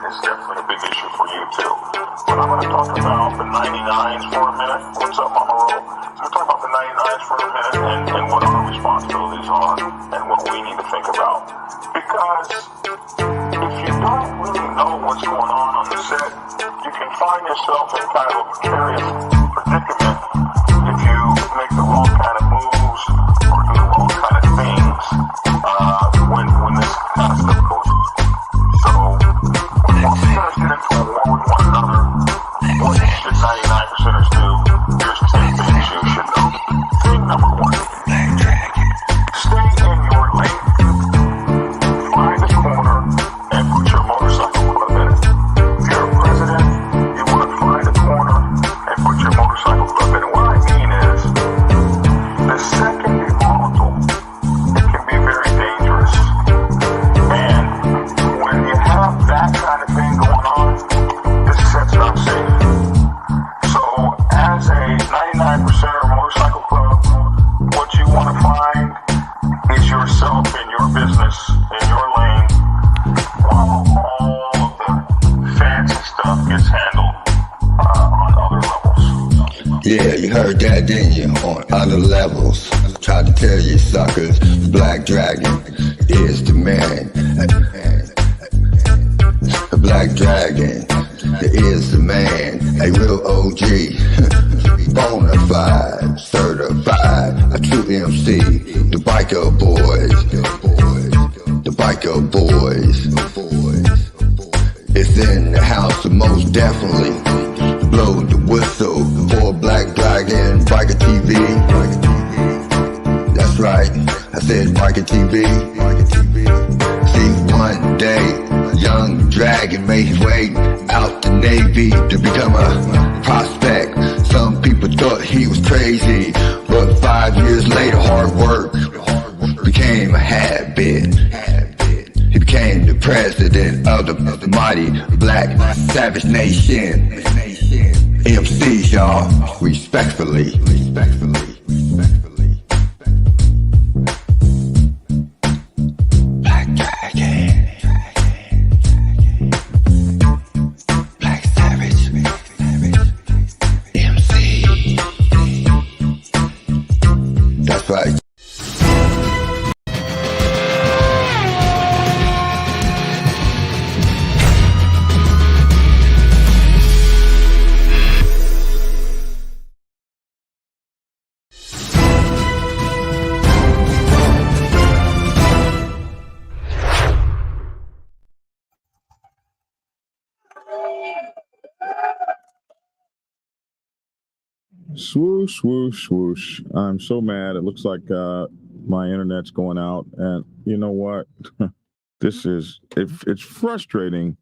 is definitely a big issue for you too. But I'm going to talk about the 99s for a minute. What's up, Mama Ro? I'm going to talk about the 99s for a minute and what our responsibilities are and what we need to think about. Because if you don't really know what's going on the set, you can find yourself in kind of a precarious predicament if you make the wrong kind of moves or do the wrong kind of things when this kind of stuff goes on. So when most percenters get into a war with one another, what should 99%ers do? Here's 10 things you should know. Thing number one, stay in your lane. Find a corner and put your motorcycle club in it. If you're a president, you want to find a corner and put your motorcycle club in it. What I mean is, the set can be volatile. It can be very dangerous. And when you have that kind of thing going on, this set's not safe. So as a 99%er motorcycle club, what you want to find is yourself in your business, in your lane, while all of the fancy stuff gets handled on other levels. Yeah, you heard that, didn't you? On other levels. Tried to tell you suckers, Black Dragon is the man. The Black Dragon is the man. A real OG, bonafide, certified, a true MC. The biker boys, the biker boys. It's in the house, most definitely. Blow the whistle for Black Dragon, Biker TV. That's right, I said Biker TV. See, one day, young Dragon made his way out the Navy to become a prospect. Some people thought he was crazy, but 5 years later, hard work became a habit. He became the president of the mighty Black Savage Nation. MCs, y'all, respectfully. Black Dragon, Black Savage, MC. That's right. Swoosh, swoosh, swoosh. I'm so mad. It looks like my internet's going out. And you know what? It's frustrating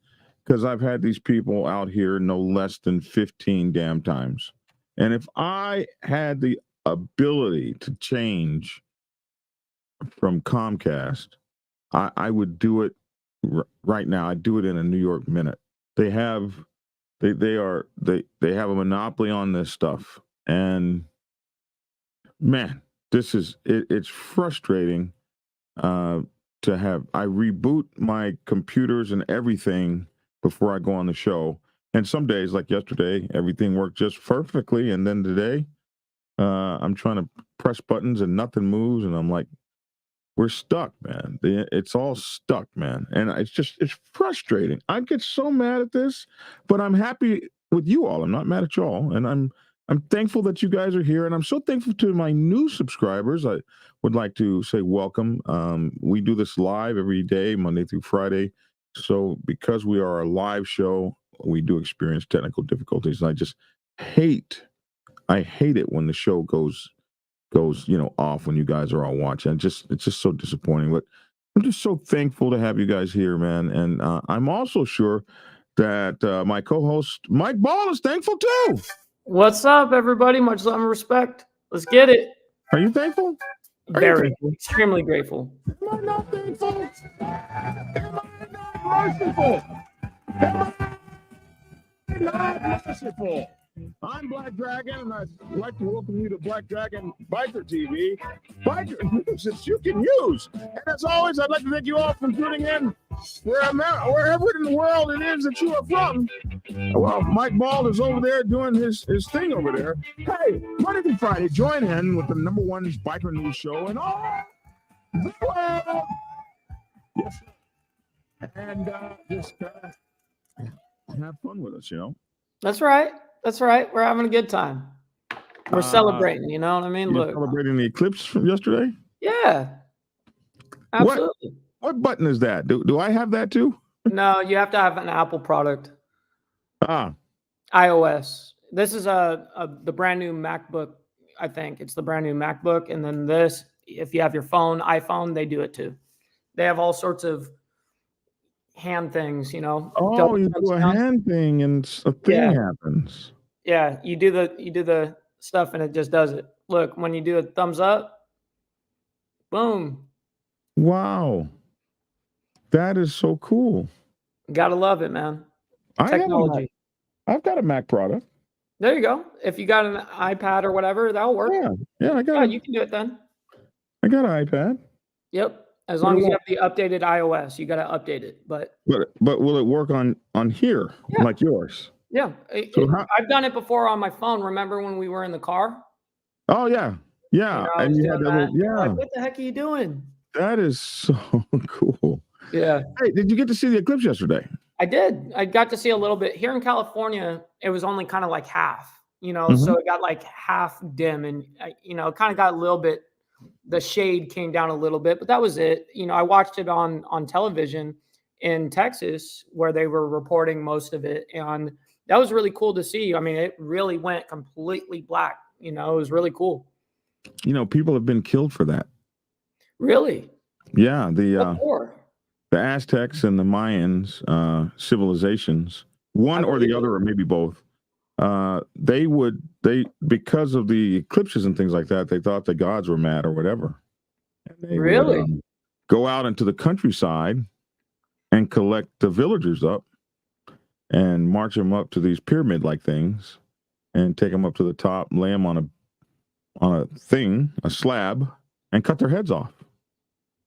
because I've had these people out here no less than 15 damn times. And if I had the ability to change from Comcast, I would do it right now. I'd do it in a New York minute. They have a monopoly on this stuff. And man, it's frustrating to have. I reboot my computers and everything before I go on the show. And some days, like yesterday, everything worked just perfectly. And then today, I'm trying to press buttons and nothing moves. And I'm like, we're stuck, man. It's all stuck, man. And it's frustrating. I get so mad at this, but I'm happy with you all. I'm not mad at y'all. And I'm thankful that you guys are here, and I'm so thankful to my new subscribers. I would like to say welcome. We do this live every day, Monday through Friday. So because we are a live show, we do experience technical difficulties. And I just hate it when the show goes off when you guys are all watching. It's just so disappointing. But I'm just so thankful to have you guys here, man. And I'm also sure that my co-host Mike Ball is thankful too. What's up, everybody? Much love and respect. Let's get it. Are you thankful? Very, extremely grateful. Am I not thankful? Am I not merciful? Am I not merciful? I'm Black Dragon, and I'd like to welcome you to Black Dragon Biker TV. Biker news that you can use. And as always, I'd like to thank you all for tuning in wherever in the world it is that you are from. Well, Mike Ball is over there doing his thing over there. Hey, Monday through Friday, join in with the #1 biker news show and all the world. Yes, and just have fun with us, That's right. That's right. We're having a good time. We're celebrating. You know what I mean? You're Look. celebrating the eclipse from yesterday? Yeah. Absolutely. What button is that? Do I have that too? No, you have to have an Apple product. iOS. This is the brand new MacBook. I think it's the brand new MacBook, and then this, if you have your iPhone, they do it too. They have all sorts of hand things, Oh, you do a hand thing and a thing happens. Yeah, you do the stuff and it just does it. Look, when you do a thumbs up, boom. Wow. That is so cool. Gotta love it, man. Technology. I've got a Mac product. There you go. If you got an iPad or whatever, that'll work. Yeah, you can do it then. I got an iPad. Yep. As long as you have the updated iOS, you got to update it. But will it work on here like yours? Yeah. I've done it before on my phone. Remember when we were in the car? Oh, yeah. Yeah. And you had that like, what the heck are you doing? That is so cool. Yeah. Hey, did you get to see the eclipse yesterday? I did. I got to see a little bit. Here in California, it was only kind of like half, so it got like half dim and, it kind of got a little bit, the shade came down a little bit, but that was it. I watched it on television in Texas where they were reporting most of it. And that was really cool to see. I mean, it really went completely black. It was really cool. People have been killed for that. Really? Yeah. The Aztecs and the Mayans civilizations, one or the other, or maybe both, because of the eclipses and things like that, they thought the gods were mad or whatever. And they would, go out into the countryside and collect the villagers up and march them up to these pyramid-like things and take them up to the top, lay them on a slab, and cut their heads off.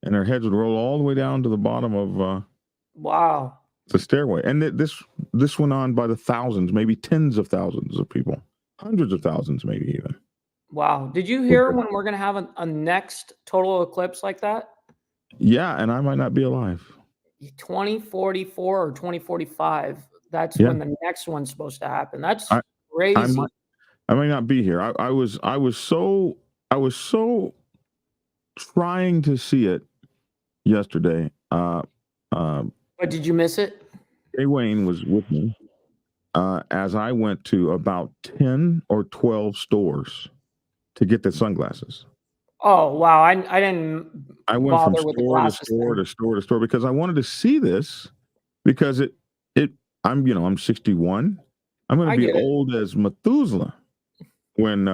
And their heads would roll all the way down to the bottom of the stairway. And this went on by the thousands, maybe tens of thousands of people, hundreds of thousands, maybe even. Wow. Did you hear when we're going to have a next total eclipse like that? Yeah, and I might not be alive. 2044 or 2045. That's when the next one's supposed to happen. That's crazy. I might not be here. I was so trying to see it yesterday. But did you miss it? Jay Wayne was with me as I went to about 10 or 12 stores to get the sunglasses. Oh, wow. I didn't. I went from store to store because I wanted to see this because I'm 61. I'm going to be old as Methuselah when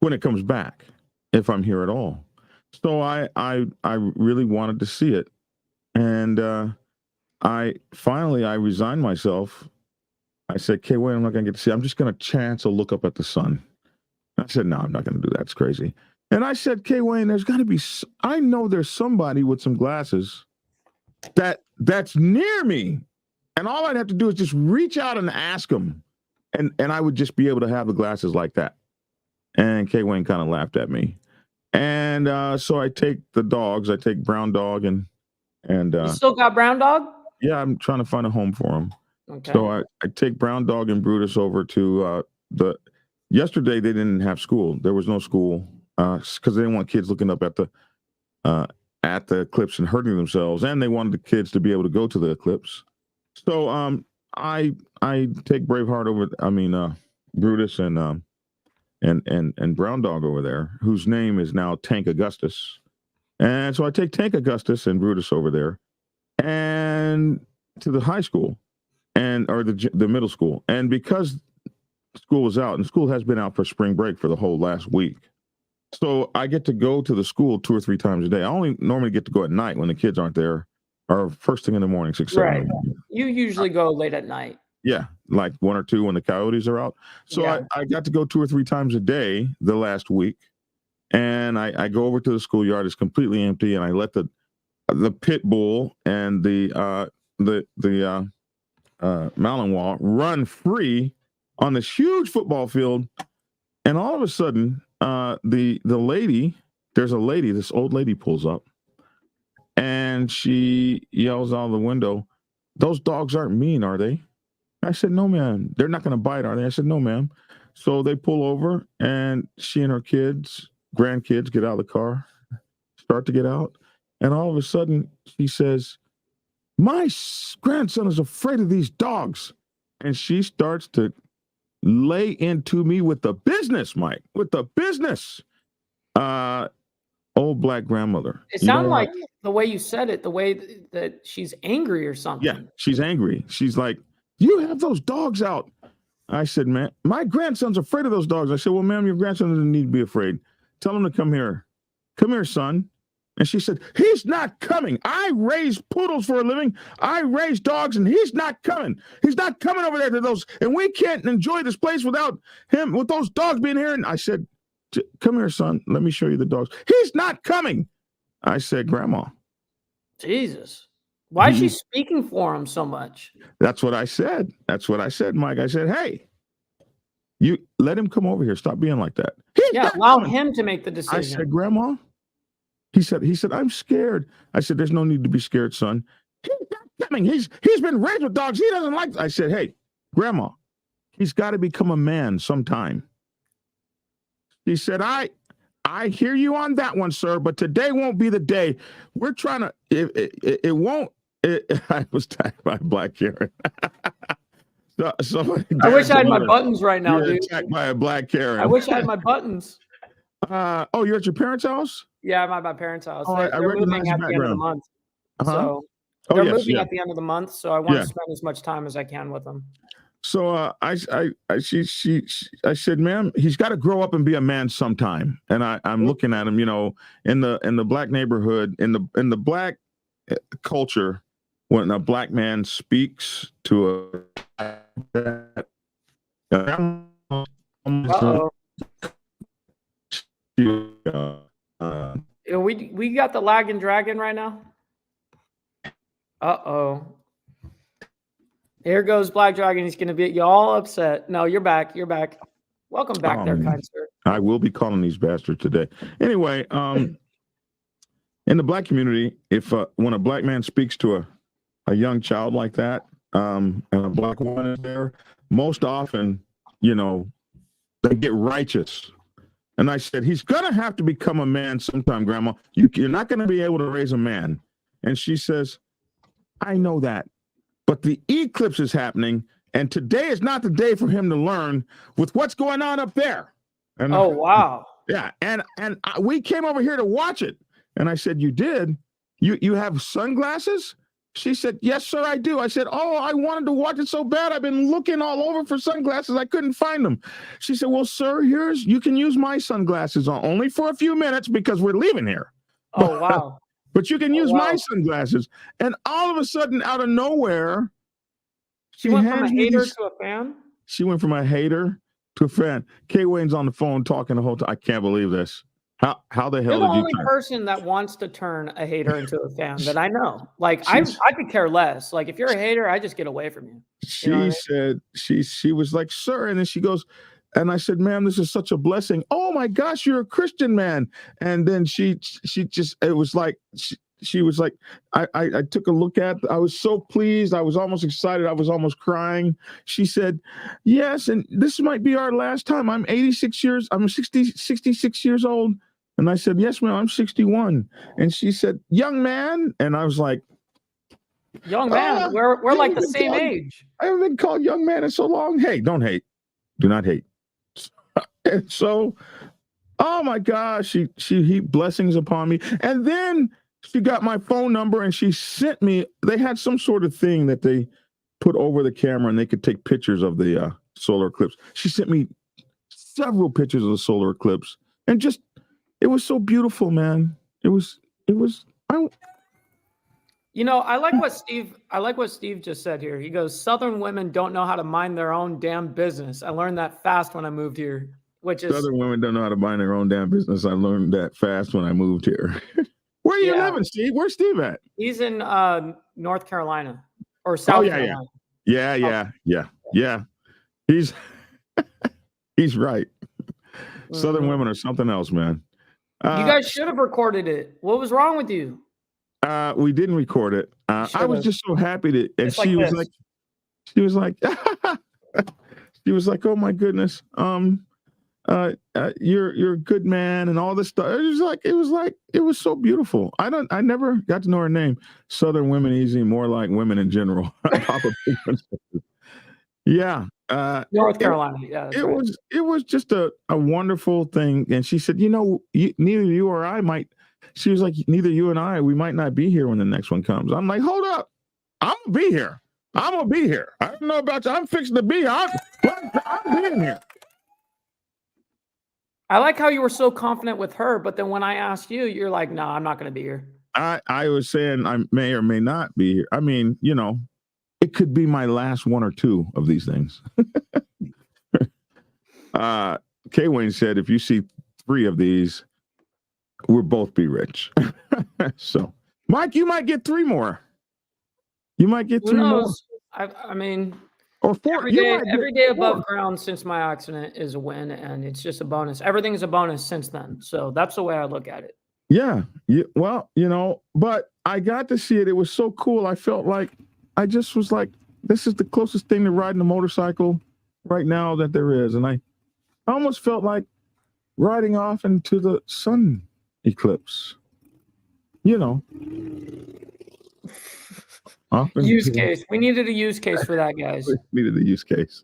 it comes back, if I'm here at all. So I really wanted to see it. And I resigned myself. I said, okay, wait, I'm not going to get to see it. I'm just going to chance a look up at the sun. I said, no, I'm not going to do that. It's crazy. And I said, K. Wayne, I know there's somebody with some glasses that's near me. And all I'd have to do is just reach out and ask him. And I would just be able to have the glasses like that. And K. Wayne kind of laughed at me. And so I take the dogs. I take Brown Dog and you still got Brown Dog? Yeah, I'm trying to find a home for him. Okay. So I take Brown Dog and Brutus over to yesterday they didn't have school. There was no school because they didn't want kids looking up at the eclipse and hurting themselves, and they wanted the kids to be able to go to the eclipse. So I take Braveheart over. Brutus and Brown Dog over there, whose name is now Tank Augustus. And so I take Tank Augustus and Brutus over there and to the high school or the middle school. And because school was out, and school has been out for spring break for the whole last week. So I get to go to the school 2 or 3 times a day. I only normally get to go at night when the kids aren't there or first thing in the morning, 6, 7. Right. You usually go late at night. Yeah, like 1 or 2 when the coyotes are out. So I got to go 2 or 3 times a day the last week. And I go over to the schoolyard. It's completely empty. And I let the the pit bull and the Malinois run free on this huge football field, and all of a sudden, the lady, there's a lady, this old lady pulls up, and she yells out of the window, "Those dogs aren't mean, are they?" I said, "No, ma'am. They're not going to bite, are they?" I said, "No, ma'am." So they pull over, and she and her grandkids get out of the car, start to get out, and all of a sudden she says, "My grandson is afraid of these dogs," and she starts to lay into me with the business, Mike, with the business. Old black grandmother. It sounded like the way you said it, the way that she's angry or something. Yeah, she's angry. She's like, "You have those dogs out." I said, "Man, my grandson's afraid of those dogs." I said, "Well, ma'am, your grandson doesn't need to be afraid. Tell him to come here. Come here, son." And she said, "He's not coming. I raise poodles for a living. I raise dogs, and he's not coming. He's not coming over there to those. And we can't enjoy this place without him, with those dogs being here." And I said, "Come here, son. Let me show you the dogs." "He's not coming." I said, "Grandma." Jesus. Why is she speaking for him so much? That's what I said. That's what I said, Mike. I said, "Hey, you let him come over here. Stop being like that." Allow him to make the decision. I said, "Grandma." He said, "I'm scared." I said, "There's no need to be scared, son. He's not coming. He's been raised with dogs. He doesn't like." I said, "Hey, Grandma, he's got to become a man sometime." He said, I hear you on that one, sir, but today won't be the day. We're trying to, it won't." I was attacked by a black Karen. I wish I had my buttons right now, dude. Attacked by a black Karen. I wish I had my buttons. Oh, you're at your parents' house? Yeah, I'm at my parents' house. Oh, They're moving at the end of the month. So they're moving at the end of the month. So I want to spend as much time as I can with them. So I said, "Ma'am, he's got to grow up and be a man sometime." And I'm looking at him, in the black neighborhood, in the black culture, when a black man speaks to we got the lagging dragon right now. Here goes Black Dragon. He's going to get you all upset. No, you're back. You're back. Welcome back there, kind sir. I will be calling these bastards today. Anyway, in the black community, when a black man speaks to a young child like that, and a black woman is there, most often, they get righteous. And I said, "He's going to have to become a man sometime, Grandma. You're not going to be able to raise a man." And she says, "I know that, but the eclipse is happening, and today is not the day for him to learn with what's going on up there." And wow. Yeah, and we came over here to watch it. And I said, "You did? You have sunglasses?" She said, "Yes, sir, I do." I said, "Oh, I wanted to watch it so bad. I've been looking all over for sunglasses. I couldn't find them." She said, "Well, sir, you can use my sunglasses only for a few minutes because we're leaving here." Oh, wow. But you can use my sunglasses. And all of a sudden, out of nowhere, she went from a hater to a fan? She went from a hater to a fan. Kay Wayne's on the phone talking the whole time. I can't believe this. How the hell You're the did you only turn? person that wants to turn a hater into a fan that I know. Like, I could care less. Like, if you're a hater, I just get away from you. She said, she was like, "Sir," and then she goes, and I said, "Ma'am, this is such a blessing. Oh my gosh, you're a Christian man." And then she just, it was like, she was like, I took a look at, I was so pleased. I was almost excited. I was almost crying. She said, "Yes, and this might be our last time. I'm 66 years old." And I said, "Yes, ma'am, I'm 61. And she said, "Young man." And I was like, "Young man, we're like the same age." I haven't been called young man in so long. Hey, don't hate. Do not hate. And so, oh my gosh, she heaped blessings upon me. And then she got my phone number and she sent me, they had some sort of thing that they put over the camera and they could take pictures of the solar eclipse. She sent me several pictures of the solar eclipse, and just, it was so beautiful, man. I like what Steve just said here. He goes, "Southern women don't know how to mind their own damn business. I learned that fast when I moved here." Which is, Southern women don't know how to mind their own damn business. I learned that fast when I moved here. Where are you Yeah. living, Steve? Where's Steve at? He's in North Carolina or Oh, South yeah, Carolina. yeah. He's right. Southern women are something else, man. You guys should have recorded it. What was wrong with you? We didn't record it. I was just so happy to, and Just like this. she was like, she was like, oh my goodness, you're a good man and all this stuff. It was so beautiful. I never got to know her name. Southern women easy, more like women in general. Yeah. North Carolina. Yeah. It was just a wonderful thing. And she said, neither you or I might. She was like, neither you and I, we might not be here when the next one comes. I'm like, hold up. I'm going to be here. I'm going to be here. I don't know about you. I'm fixing to be here. I'm being here. I like how you were so confident with her, but then when I asked you, you're like, no, I'm not going to be here. I was saying I may or may not be here. I mean, it could be my last one or two of these things. K. Wayne said, if you see 3 of these, we'll both be rich. So, Mike, you might get 3 more. You might get 3 more. I mean, or 4. Every day above ground since my accident is a win, and it's just a bonus. Everything is a bonus since then. So that's the way I look at it. Yeah. Well, but I got to see it. It was so cool. I felt like I just was like, this is the closest thing to riding a motorcycle right now that there is. And I almost felt like riding off into the sun eclipse. Use case. We needed a use case for that, guys. We needed a use case.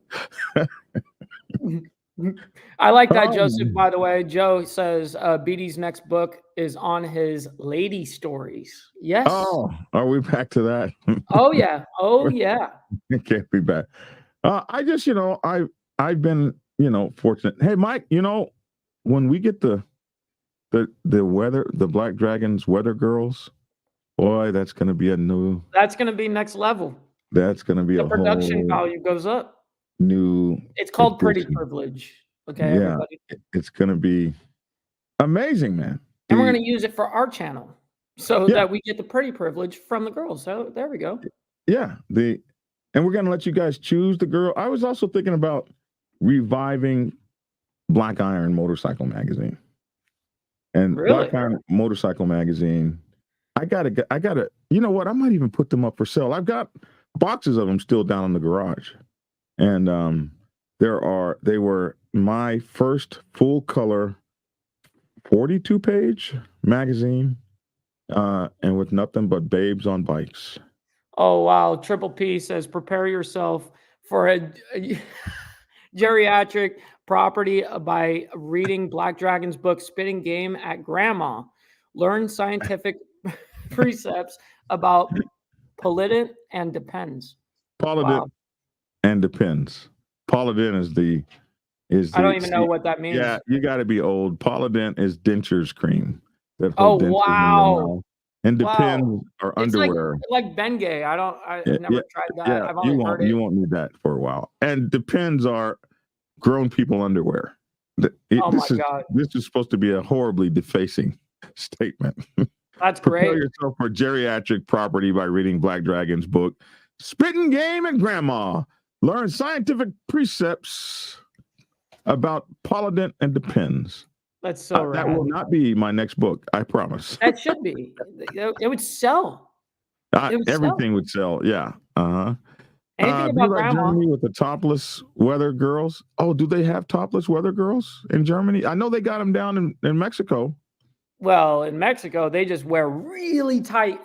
I like that, Joseph, by the way. Joe says BD's next book is on his lady stories. Yes. Oh, are we back to that? Oh, yeah. Oh, yeah. It can't be back. I just, I've been, fortunate. Hey, Mike, when we get the weather, the Black Dragons weather girls, boy, that's going to be that's going to be next level. That's going to be the production value goes up. It's called pretty privilege. Okay, yeah, everybody. It's going to be amazing, man. And we're going to use it for our channel so that we get the pretty privilege from the girls. So there we go. Yeah. And we're going to let you guys choose the girl. I was also thinking about reviving Black Iron Motorcycle Magazine. And Black Iron Motorcycle Magazine, I gotta, you know what? I might even put them up for sale. I've got boxes of them still down in the garage. And they were my first full color 42-page magazine, and with nothing but babes on bikes. Oh, wow. Triple P says, prepare yourself for a geriatric property by reading Black Dragon's book, Spitting Game at Grandma. Learn scientific precepts about polydent and depends. Polydent and depends. Polydent is the I don't even know what that means. Yeah, you got to be old. Polydent is dentures cream. Oh, wow. And depends are underwear. Like Bengay. I've never tried that. Yeah, I've only heard it. You won't need that for a while. And depends are grown people underwear. My God. This is supposed to be a horribly defacing statement. That's great. Prepare yourself for geriatric property by reading Black Dragon's book, Spitting Game and Grandma. Learn scientific precepts about polydent and depends. That's so rad. That will not be my next book, I promise. That should be. It would sell. Everything would sell. Yeah. Uh-huh. Anything about Grandma. Germany with the topless weather girls. Oh, do they have topless weather girls in Germany? I know they got them down in Mexico. Well, in Mexico, they just wear really tight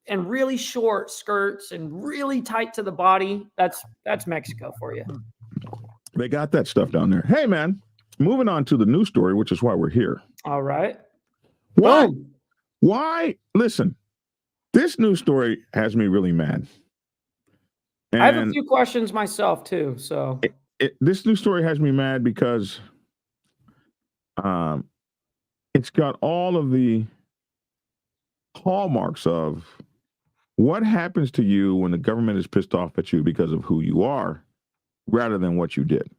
and really short skirts and really tight to the body. That's Mexico for you. They got that stuff down there. Hey, man, moving on to the news story, which is why we're here. All right. Why? Listen, this news story has me really mad. And I have a few questions myself, too. So this news story has me mad because it's got all of the hallmarks of what happens to you when the government is pissed off at you because of who you are rather than what you did.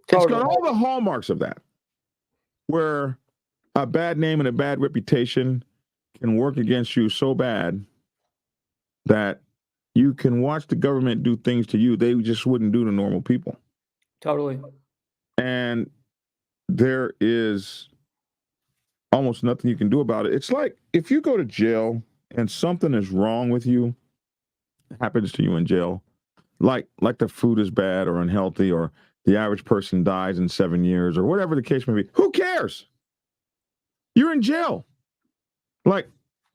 It's got all the hallmarks of that, where a bad name and a bad reputation can work against you so bad that you can watch the government do things to you they just wouldn't do to normal people. Totally. And there is almost nothing you can do about it. It's like if you go to jail and something is wrong with you, happens to you in jail, like the food is bad or unhealthy or the average person dies in 7 years or whatever the case may be, who cares? You're in jail. Like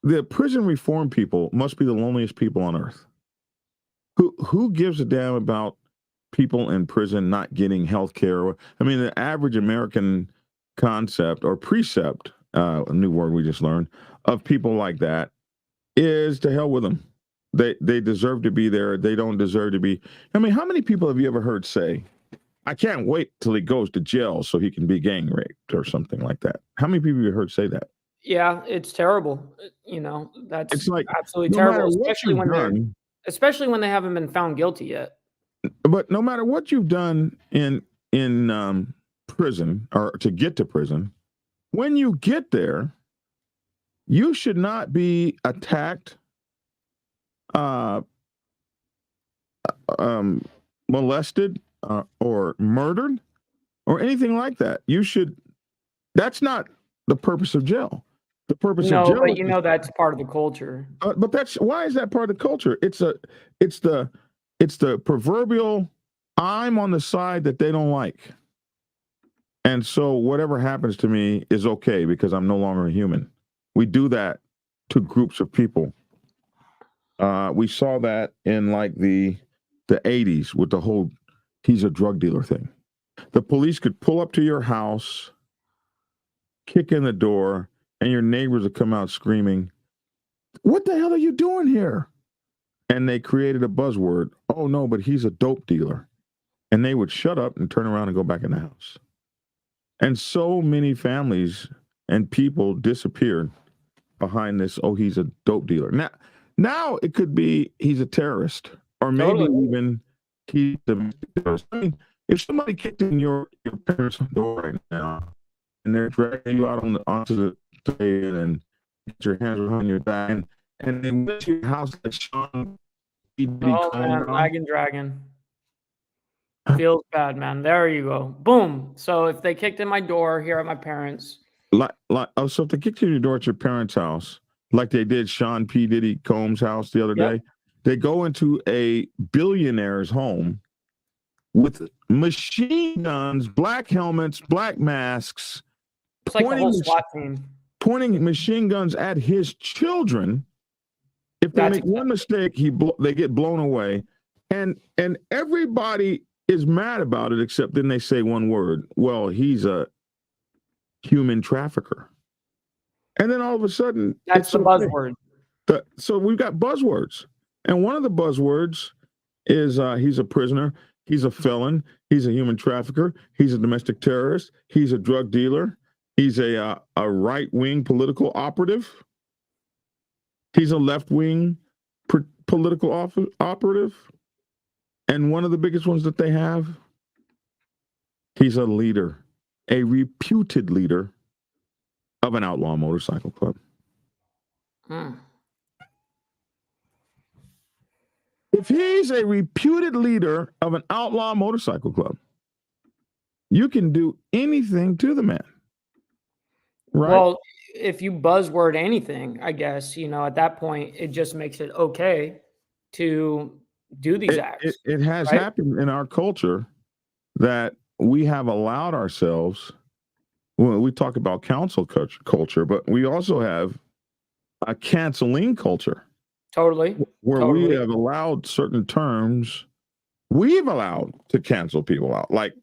the prison reform people must be the loneliest people on earth. Who gives a damn about people in prison not getting health care? I mean, the average American concept or precept, a new word we just learned, of people like that is to hell with them. They deserve to be there. They don't deserve to be. I mean, how many people have you ever heard say, I can't wait till he goes to jail so he can be gang raped or something like that? How many people have you heard say that? Yeah, it's terrible. That's It's like, absolutely no matter terrible, what especially when they haven't been found guilty yet. But no matter what you've done in prison or to get to prison, when you get there, you should not be attacked, molested, or murdered, or anything like that. That's not the purpose of jail. The purpose of jail. No, but that's part of the culture. But why is that part of the culture? It's the proverbial I'm on the side that they don't like. And so whatever happens to me is okay because I'm no longer a human. We do that to groups of people. We saw that in like the 80s with the whole he's a drug dealer thing. The police could pull up to your house, kick in the door, and your neighbors would come out screaming, what the hell are you doing here? And they created a buzzword. Oh, no, but he's a dope dealer. And they would shut up and turn around and go back in the house. And so many families and people disappeared behind this, oh, he's a dope dealer. Now it could be he's a terrorist or maybe even he's a terrorist. I mean, if somebody kicked in your parents' door right now and they're dragging you out onto the bed and get your hands behind your back and they went to your house like Sean. Oh, man, Lagging Dragon. Feels bad, man. There you go. Boom. So if they kicked in my door here at my parents. So if they kicked in your door at your parents' house, like they did Sean P. Diddy Combs' house the other day, they go into a billionaire's home with machine guns, black helmets, black masks. It's like the whole SWAT team. Pointing machine guns at his children. If they make one mistake, they get blown away. And everybody is mad about it, except then they say one word. Well, he's a human trafficker. And then all of a sudden, that's the buzzword. So we've got buzzwords. And one of the buzzwords is he's a prisoner. He's a felon. He's a human trafficker. He's a domestic terrorist. He's a drug dealer. He's a right-wing political operative. He's a left-wing political operative. And one of the biggest ones that they have, he's a leader, a reputed leader of an outlaw motorcycle club. If he's a reputed leader of an outlaw motorcycle club, you can do anything to the man. Right? Well, if you buzzword anything, I guess, at that point, it just makes it okay to do these acts. It has happened in our culture that we have allowed ourselves, well, we talk about cancel culture, but we also have a canceling culture. Totally. Where we have allowed certain terms, we've allowed to cancel people out. Like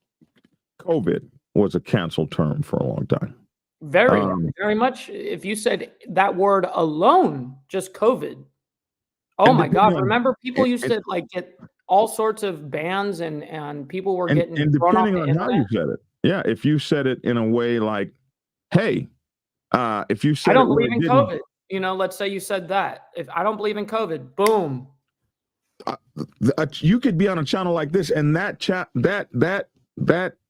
COVID was a canceled term for a long time. Very, very much. If you said that word alone, just COVID. Oh my God. Remember people used to get all sorts of bans and people were getting thrown off the internet. Depending on how you said it. Yeah. If you said it in a way like, hey, if you said I don't believe in COVID. Let's say you said that. If I don't believe in COVID, boom. You could be on a channel like this and that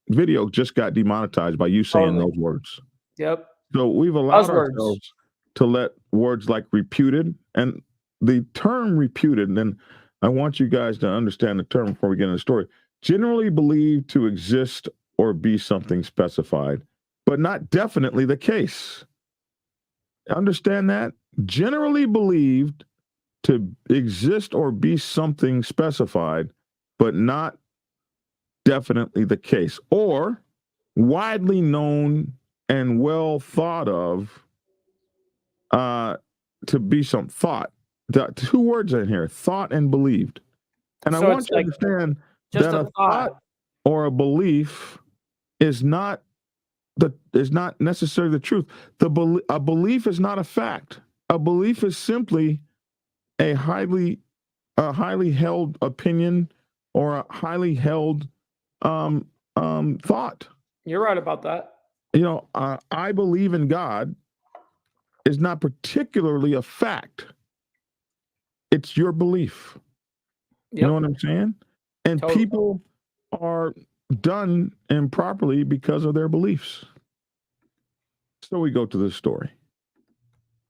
video just got demonetized by you saying those words. Yep. So we've allowed ourselves to let words like reputed and the term reputed, and then I want you guys to understand the term before we get into the story. Generally believed to exist or be something specified, but not definitely the case. Understand that? Generally believed to exist or be something specified, but not definitely the case, or widely known and well thought of to be some thought. The two words in here, thought and believed. And I So want it's you to like understand just that a a thought. thought or a belief is not necessarily the truth. A belief is not a fact. A belief is simply a highly held opinion or a highly held thought. You're right about that. You know, I believe in God is not particularly a fact. It's your belief. Yep. You know what I'm saying? And Totally. people are done improperly because of their beliefs. So we go to this story.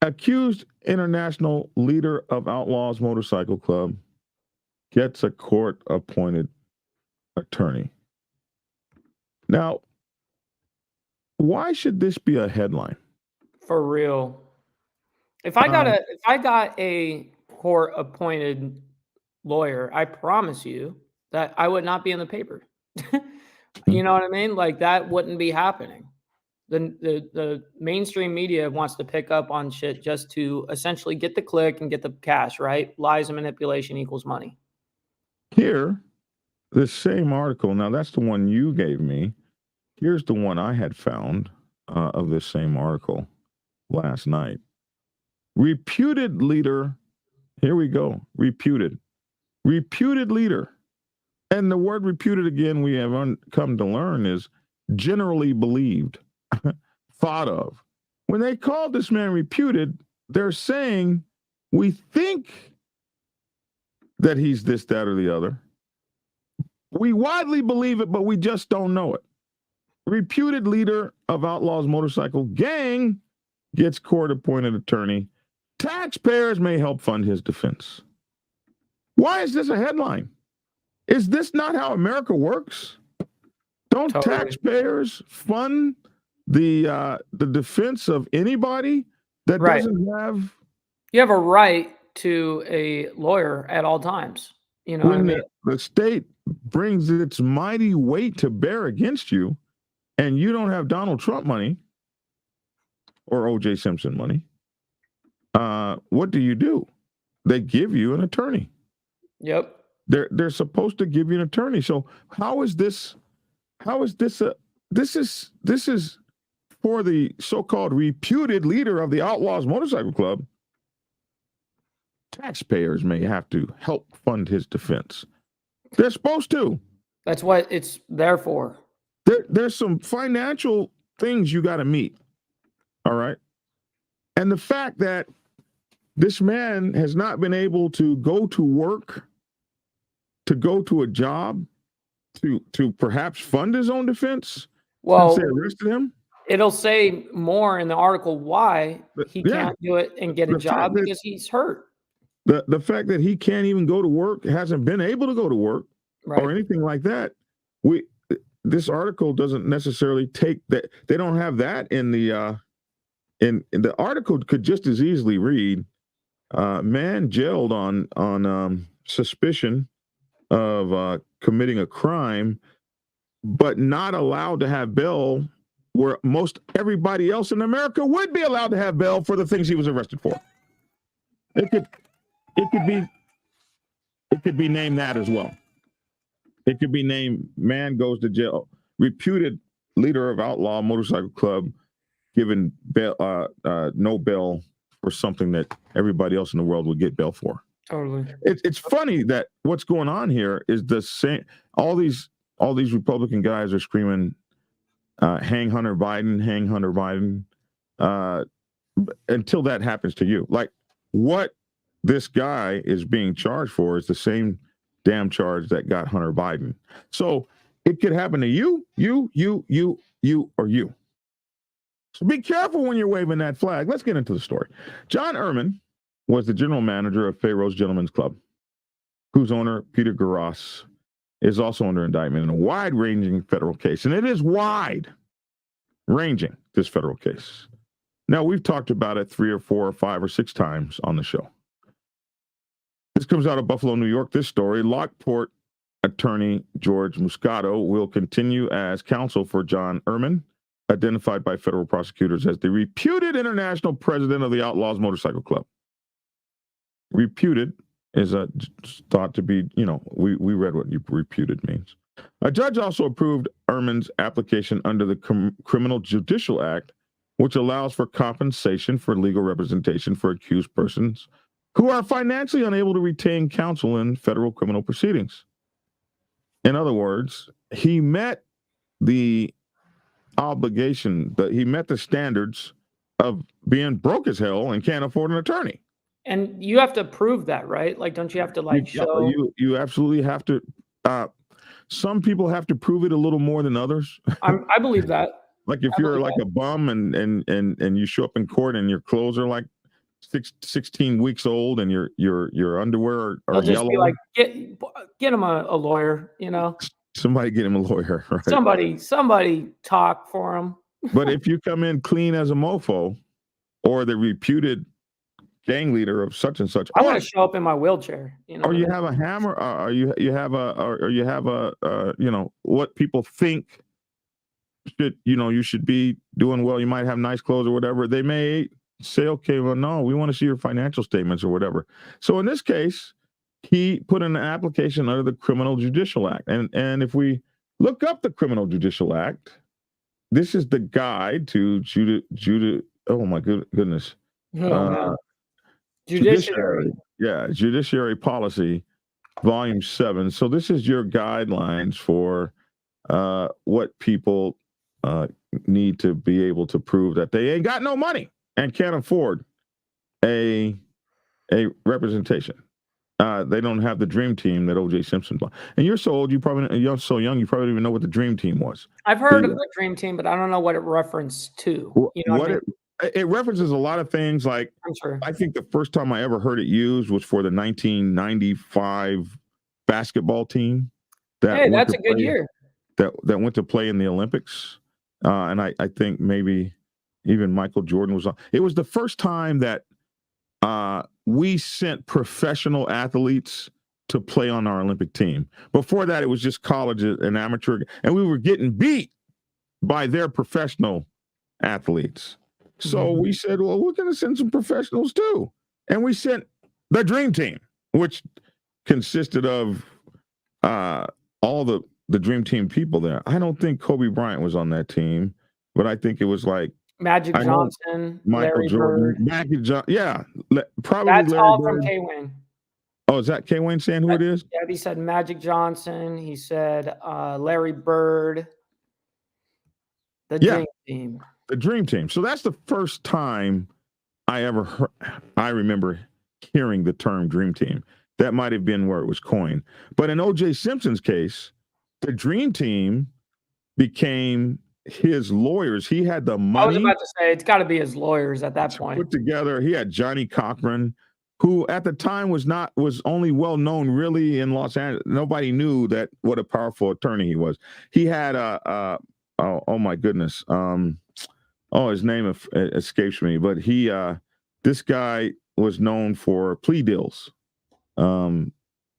Accused international leader of Outlaws Motorcycle Club gets a court-appointed attorney. Now, why should this be a headline? For real. If I got a court-appointed lawyer, I promise you that I would not be in the paper. You know what I mean? Like that wouldn't be happening. The mainstream media wants to pick up on shit just to essentially get the click and get the cash, right? Lies and manipulation equals money. Here, this same article, now that's the one you gave me. Here's the one I had found of this same article last night. Reputed leader, here we go, reputed leader. And the word reputed, again, we have come to learn is generally believed, thought of. When they called this man reputed, they're saying, we think that he's this, that, or the other. We widely believe it, but we just don't know it. Reputed leader of Outlaws Motorcycle Gang gets court-appointed attorney. Taxpayers may help fund his defense. Why is this a headline? Is this not how America works? Don't taxpayers fund the defense of anybody that doesn't have? You have a right to a lawyer at all times. You know what I mean? The state brings its mighty weight to bear against you, and you don't have Donald Trump money or O.J. Simpson money, what do? They give you an attorney. Yep. They're supposed to give you an attorney. So how is this this is for the so-called reputed leader of the Outlaws Motorcycle Club. Taxpayers may have to help fund his defense. They're supposed to. That's what it's there for. There's some financial things you got to meet. All right. And the fact that this man has not been able to go to work, to go to a job, to perhaps fund his own defense, well, since they arrested him. It'll say more in the article why he can't do it and get a job because he's hurt. The fact that he can't even go to work, hasn't been able to go to work, or anything like that. This article doesn't necessarily take that. They don't have that in the article. Could just as easily read, man jailed on suspicion of committing a crime, but not allowed to have bail, where most everybody else in America would be allowed to have bail for the things he was arrested for. It could be named that as well. It could be named man goes to jail, reputed leader of Outlaw Motorcycle Club given bail, no bail for something that everybody else in the world would get bail for. Totally. It's funny that what's going on here is the same. All these Republican guys are screaming, "Hang Hunter Biden, hang Hunter Biden," until that happens to you. Like what this guy is being charged for is the same damn charge that got Hunter Biden. So it could happen to you, or you. So be careful when you're waving that flag. Let's get into the story. John Ehrman was the general manager of Pharaoh's Gentlemen's Club, whose owner, Peter Garas, is also under indictment in a wide-ranging federal case. And it is wide-ranging, this federal case. Now, we've talked about it 3 or 4 or 5 or 6 times on the show. This comes out of Buffalo, New York. This story, Lockport attorney George Muscato will continue as counsel for John Ehrman, identified by federal prosecutors as the reputed international president of the Outlaws Motorcycle Club. Reputed is thought to be, we read what reputed means. A judge also approved Ehrman's application under the Criminal Judicial Act, which allows for compensation for legal representation for accused persons who are financially unable to retain counsel in federal criminal proceedings. In other words, he met the obligation, he met the standards of being broke as hell and can't afford an attorney. And you have to prove that, right? Like, don't you have to show? You absolutely have to. Some people have to prove it a little more than others. I believe that. Like if you're like a bum and you show up in court and your clothes are like 16 weeks old and your underwear are just yellow. Be like, get him a lawyer, Somebody get him a lawyer, right? Somebody talk for him. But if you come in clean as a mofo or the reputed gang leader of such and such, I'm going to show up in my wheelchair, or you have a hammer, or you have what people think you should be doing well. You might have nice clothes or whatever. They may say, okay, well, no, we want to see your financial statements or whatever. So in this case, he put in an application under the Criminal Judicial Act. And if we look up the Criminal Judicial Act, this is the guide to oh my goodness. Judiciary. Judiciary Policy, Volume 7. So this is your guidelines for what people need to be able to prove that they ain't got no money and can't afford a representation. They don't have the dream team that O.J. Simpson bought. And you're so old, you're so young, you probably don't even know what the dream team was. I've heard of the dream team, but I don't know what it referenced to. It references a lot of things. Like, I'm sure. I think the first time I ever heard it used was for the 1995 basketball team. That's a good year. That went to play in the Olympics. And I think maybe even Michael Jordan was on. It was the first time that we sent professional athletes to play on our Olympic team. Before that, it was just college and amateur, and we were getting beat by their professional athletes. So we said, well, we're going to send some professionals too. And we sent the dream team, which consisted of all the dream team people there. I don't think Kobe Bryant was on that team, but I think it was like Magic Johnson, Michael Larry Jordan, Bird. Magic Johnson. Yeah, probably. That's Larry all Bird. from K-Wayne. Oh, is that K-Wayne saying who it is? Yeah, he said Magic Johnson. He said Larry Bird. The dream team. The dream team. So that's the first time I remember hearing the term dream team. That might have been where it was coined. But in O.J. Simpson's case, the dream team became his lawyers. He had the money. I was about to say it's got to be his lawyers at that point. Put together. He had Johnny Cochran, who at the time was only well known really in Los Angeles. Nobody knew what a powerful attorney he was. He had oh my goodness. His name escapes me, but this guy was known for plea deals. Oh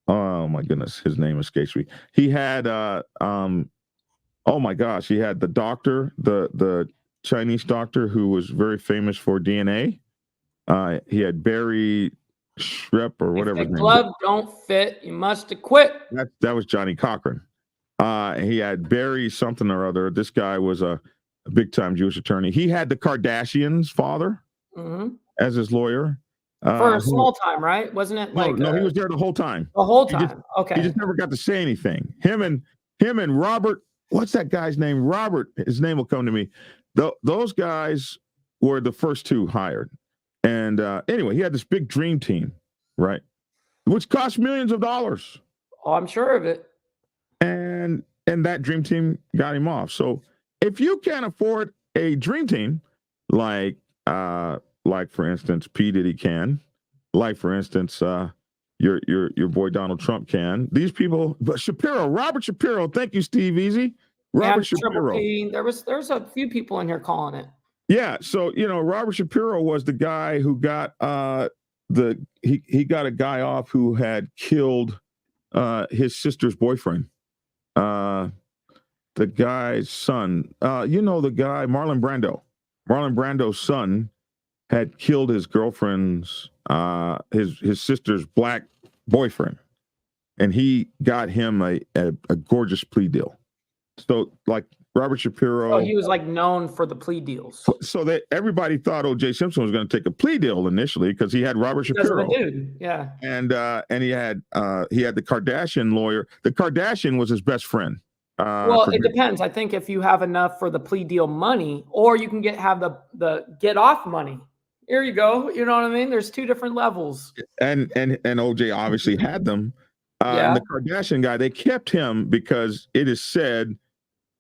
my goodness, his name escapes me. He had oh my gosh, he had the doctor, the Chinese doctor who was very famous for DNA. He had Barry Shrep or whatever. If the glove don't fit, you must acquit. That was Johnny Cochran. He had Barry something or other. This guy was a big-time Jewish attorney. He had the Kardashians' father as his lawyer. For a small time, right? Wasn't it like... No, he was there the whole time. The whole time, okay. He just never got to say anything. Him and Robert, what's that guy's name? Robert, his name will come to me. Those guys were the first two hired. And anyway, he had this big dream team, right? Which cost millions of dollars. Oh, I'm sure of it. And that dream team got him off. So if you can't afford a dream team, like for instance, P. Diddy can, like for instance, your boy Donald Trump can. These people, but Robert Shapiro, thank you, Steve Easy. Robert And Triple Shapiro. P. There's a few people in here calling it. Yeah, so Robert Shapiro was the guy who got he got a guy off who had killed his sister's boyfriend. The guy's son, the guy, Marlon Brando. Marlon Brando's son had killed his girlfriend's, his sister's black boyfriend, and he got him a gorgeous plea deal. So, like Robert Shapiro, he was like known for the plea deals. So that everybody thought O.J. Simpson was going to take a plea deal initially because he had Robert Shapiro, dude, yeah, and he had the Kardashian lawyer. The Kardashian was his best friend. Well, it depends. I think if you have enough for the plea deal money, or you can have the get off money. Here you go. You know what I mean? There's two different levels. And OJ obviously had them. And the Kardashian guy, they kept him because it is said,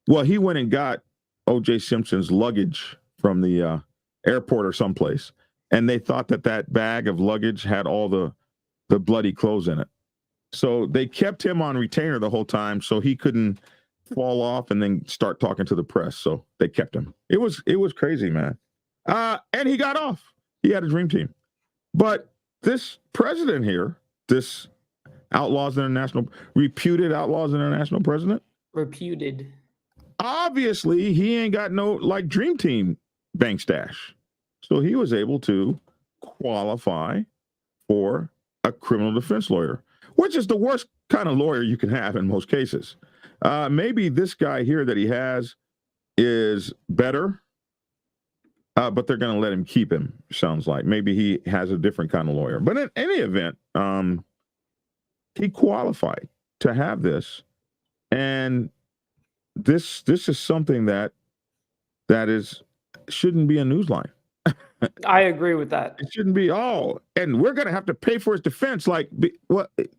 well, he went and got OJ Simpson's luggage from the airport or someplace, and they thought that bag of luggage had all the bloody clothes in it. So they kept him on retainer the whole time, so he couldn't fall off and then start talking to the press. So they kept him. It was crazy, man. And he got off. He had a dream team. But this president here, this reputed Outlaws International president. Reputed. Obviously, he ain't got no dream team bank stash. So he was able to qualify for a criminal defense lawyer, which is the worst kind of lawyer you can have in most cases. Maybe this guy here that he has is better, but they're going to let him keep him, sounds like. Maybe he has a different kind of lawyer. But in any event, he qualified to have this. And this is something that shouldn't be a newsline. I agree with that. It shouldn't be, and we're going to have to pay for his defense.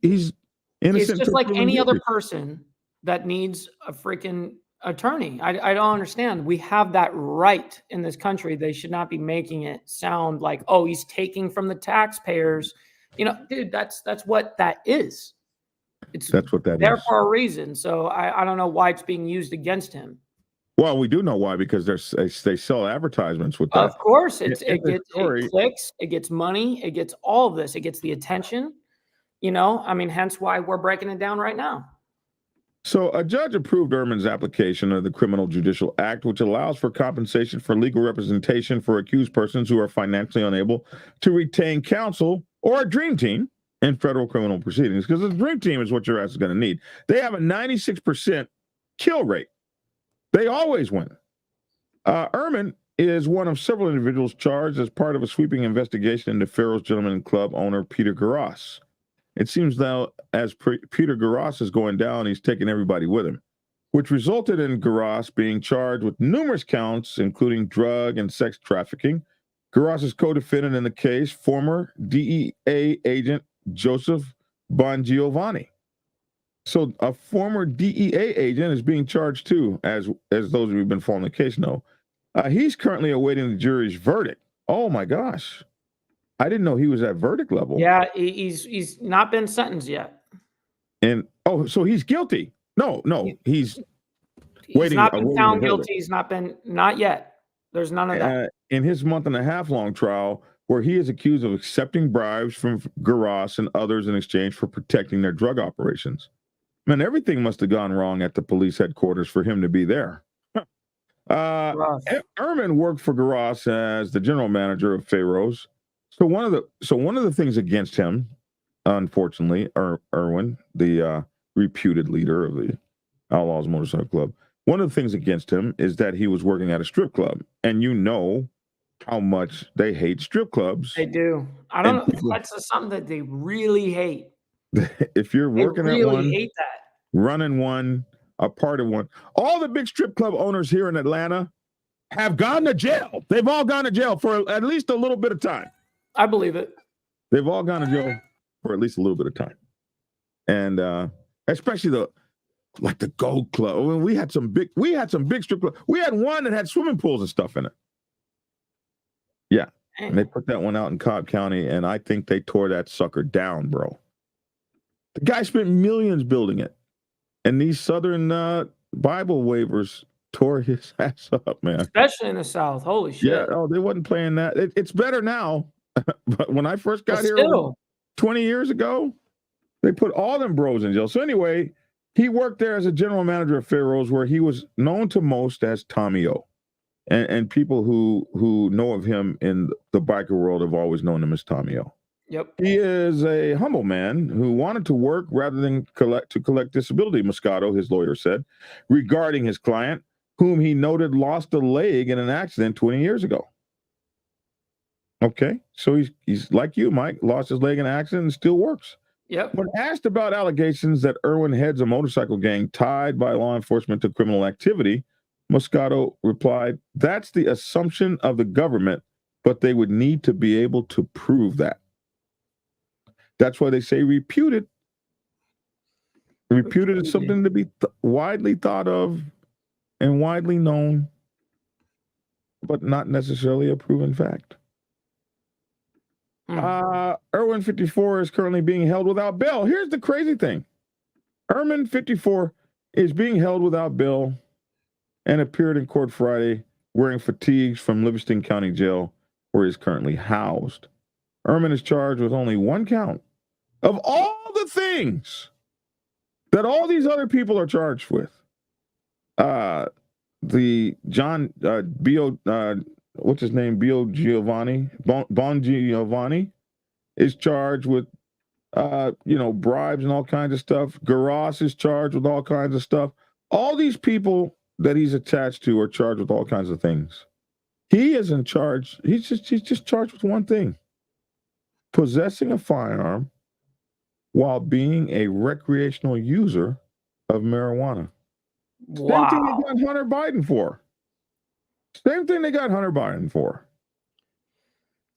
He's innocent. It's just like any other person that needs a freaking attorney. I don't understand. We have that right in this country. They should not be making it sound like, he's taking from the taxpayers. Dude, that's what that is. That's what that there is. For a reason. So I don't know why it's being used against him. Well, we do know why, because they sell advertisements with that. Of course, it gets clicks, it gets money, it gets all of this, it gets the attention. Hence why we're breaking it down right now. So a judge approved Ehrman's application of the Criminal Judicial Act, which allows for compensation for legal representation for accused persons who are financially unable to retain counsel or a dream team in federal criminal proceedings, because the dream team is what your ass is going to need. They have a 96% kill rate. They always win. Ehrman is one of several individuals charged as part of a sweeping investigation into Pharaoh's Gentleman Club owner Peter Garras. It seems though, as Peter Garras is going down, he's taking everybody with him, which resulted in Garras being charged with numerous counts, including drug and sex trafficking. Garras's co-defendant in the case, former DEA agent Joseph Bongiovanni. So a former DEA agent is being charged too, as those of you who've been following the case know. He's currently awaiting the jury's verdict. Oh my gosh. I didn't know he was at verdict level. Yeah, he's not been sentenced yet. And so he's guilty. No, he's waiting. He's not been found guilty. He's not yet. There's none of that. In his month-and-a-half-long trial, where he is accused of accepting bribes from Garras and others in exchange for protecting their drug operations. Man, everything must have gone wrong at the police headquarters for him to be there. Ehrman worked for Garras as the general manager of Pharaoh's. So one of the things against him, unfortunately, Irwin, the reputed leader of the Outlaws Motorcycle Club, one of the things against him is that he was working at a strip club, and you know how much they hate strip clubs. They do. I don't know. That's something that they really hate. If you're working at one, hate that. Running one, a part of one, all the big strip club owners here in Atlanta have gone to jail. They've all gone to jail for at least a little bit of time. I believe it. They've all gone to jail for at least a little bit of time. And especially the Gold Club. I mean, we had some big strip clubs. We had one that had swimming pools and stuff in it. Yeah. And they put that one out in Cobb County, and I think they tore that sucker down, bro. The guy spent millions building it. And these Southern Bible waivers tore his ass up, man. Especially in the South. Holy shit. Yeah. Oh, they wasn't playing that. It's better now. But when I first got here still, 20 years ago, they put all them bros in jail. So anyway, he worked there as a general manager of Pharaoh's, where he was known to most as Tommy O. And people who know of him in the biker world have always known him as Tommy O. Yep. He is a humble man who wanted to work rather than collect disability, Moscato, his lawyer, said, regarding his client, whom he noted lost a leg in an accident 20 years ago. Okay, so he's like you, Mike, lost his leg in an accident and still works. Yep. When asked about allegations that Irwin heads a motorcycle gang tied by law enforcement to criminal activity, Moscato replied, "That's the assumption of the government, but they would need to be able to prove that." That's why they say reputed. Reputed is something to be widely thought of and widely known, but not necessarily a proven fact. Irwin 54 is currently being held without bail. Here's the crazy thing. Irwin 54 is being held without bail and appeared in court Friday wearing fatigues from Livingston County Jail, where he's currently housed. Irwin is charged with only one count of all the things that all these other people are charged with. The John what's his name? Bongiovanni is charged with bribes and all kinds of stuff. Garas is charged with all kinds of stuff. All these people that he's attached to are charged with all kinds of things. He isn't charged. He's just charged with one thing: possessing a firearm while being a recreational user of marijuana. Wow. Same thing they got Hunter Biden for. Same thing they got Hunter Biden for.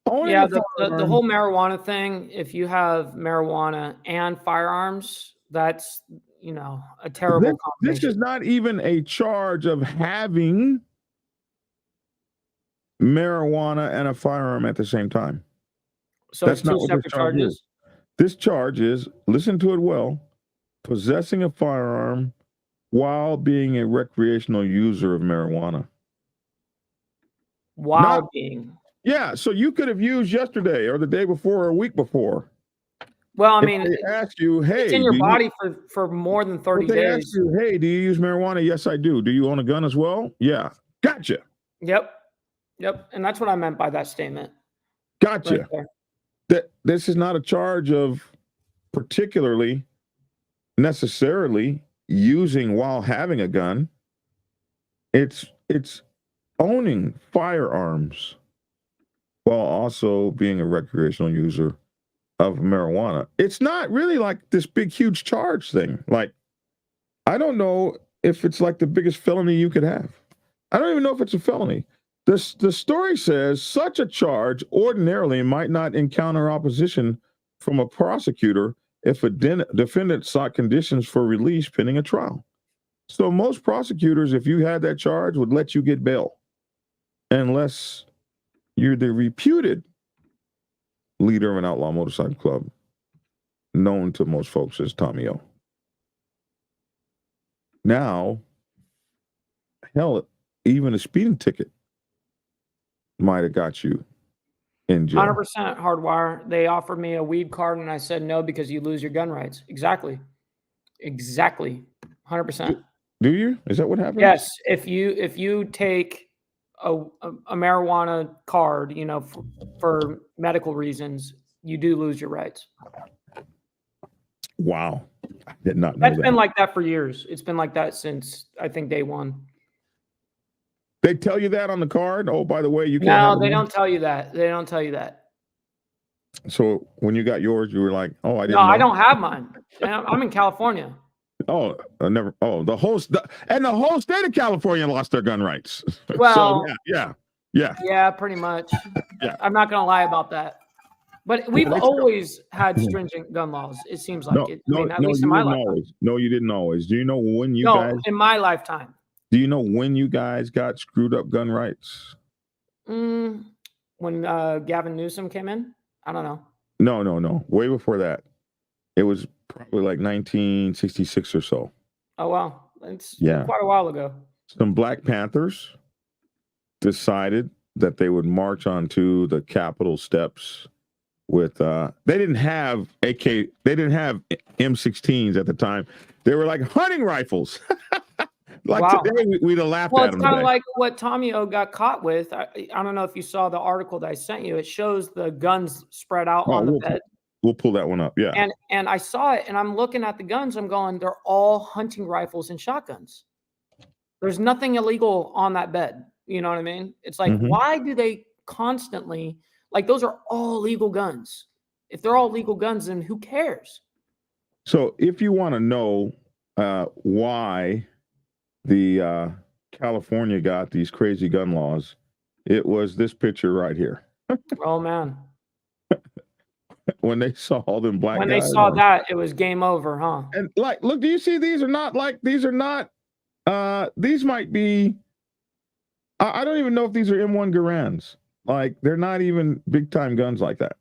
Yeah, the whole marijuana thing, if you have marijuana and firearms, that's, a terrible combination. This is not even a charge of having marijuana and a firearm at the same time. So that's not two separate charges? This charge is, listen to it well, possessing a firearm while being a recreational user of marijuana. Yeah, so you could have used yesterday or the day before or a week before. Well, I mean, they ask you, hey, it's in your body for more than 30 days. They ask you, hey, do you use marijuana? Yes, I do. Do you own a gun as well? Yeah. Gotcha. Yep. And that's what I meant by that statement. Gotcha. Right, that this is not a charge of particularly necessarily using while having a gun. It's owning firearms while also being a recreational user of marijuana. It's not really like this big, huge charge thing. Like, I don't know if it's like the biggest felony you could have. I don't even know if it's a felony. The story says such a charge ordinarily might not encounter opposition from a prosecutor if a defendant sought conditions for release pending a trial. So most prosecutors, if you had that charge, would let you get bail unless you're the reputed leader of an outlaw motorcycle club, known to most folks as Tommy O. Now, hell, even a speeding ticket might have got you in jail. 100% hardwire. They offered me a weed card and I said no because you lose your gun rights. Exactly. 100%. Do you? Is that what happens? Yes. If you take a marijuana card, for medical reasons, you do lose your rights. Wow. I did not know That's been like that for years. It's been like that since, I think, day one. They tell you that on the card? Oh, by the way, you can't. No, they don't tell you that. They don't tell you that. So when you got yours, you were like, "Oh, I didn't." No, I don't have mine. I'm in California. Oh, never. Oh, the whole state of California lost their gun rights. Well, so, yeah, pretty much. Yeah, I'm not gonna lie about that. But we've always had stringent gun laws. It seems like it. At least in my lifetime. No, you didn't always. Do you know when you guys? In my lifetime. Do you know when you guys got screwed up gun rights? when Gavin Newsom came in? I don't know. No. Way before that. It was probably like 1966 or so. Oh, wow. It's Yeah. quite a while ago. Some Black Panthers decided that they would march onto the Capitol steps with they didn't have M16s at the time. They were like hunting rifles. Like Wow. today we'd have laughed Well, at it's them kind of today. like what Tommy O got caught with. I don't know if you saw the article that I sent you. It shows the guns spread out on the bed. We'll pull that one up. Yeah. And I saw it, and I'm looking at the guns. I'm going, they're all hunting rifles and shotguns. There's nothing illegal on that bed. You know what I mean? It's like, why do they constantly, like, those are all legal guns. If they're all legal guns, then who cares? So if you want to know why the California got these crazy gun laws, it was this picture right here. Oh, man. When they saw all them black When guys they saw that, it was game over, huh? And like, look, do you see these are not these might be I don't even know if these are M1 Garands. Like, they're not even big time guns like that.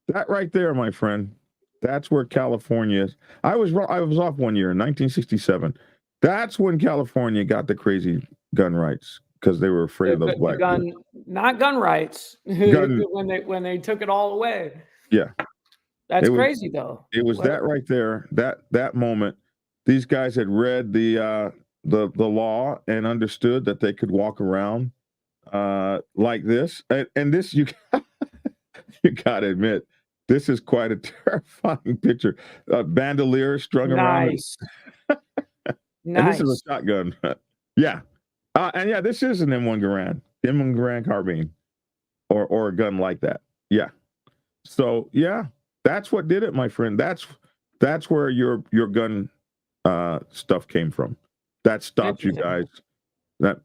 That right there, my friend, that's where California is. I was off one year in 1967. That's when California got the crazy gun rights because they were afraid of those black people. Not gun rights. when they took it all away. Yeah. That's crazy though. It was that right there, that moment. These guys had read the law and understood that they could walk around like this. And this you gotta admit, this is quite a terrifying picture. Bandolier strung around. Nice. And this is a shotgun. Yeah. And yeah, this is an M1 Garand carbine, or a gun like that. Yeah. So yeah, that's what did it, my friend. That's where your gun stuff came from. That stopped you guys.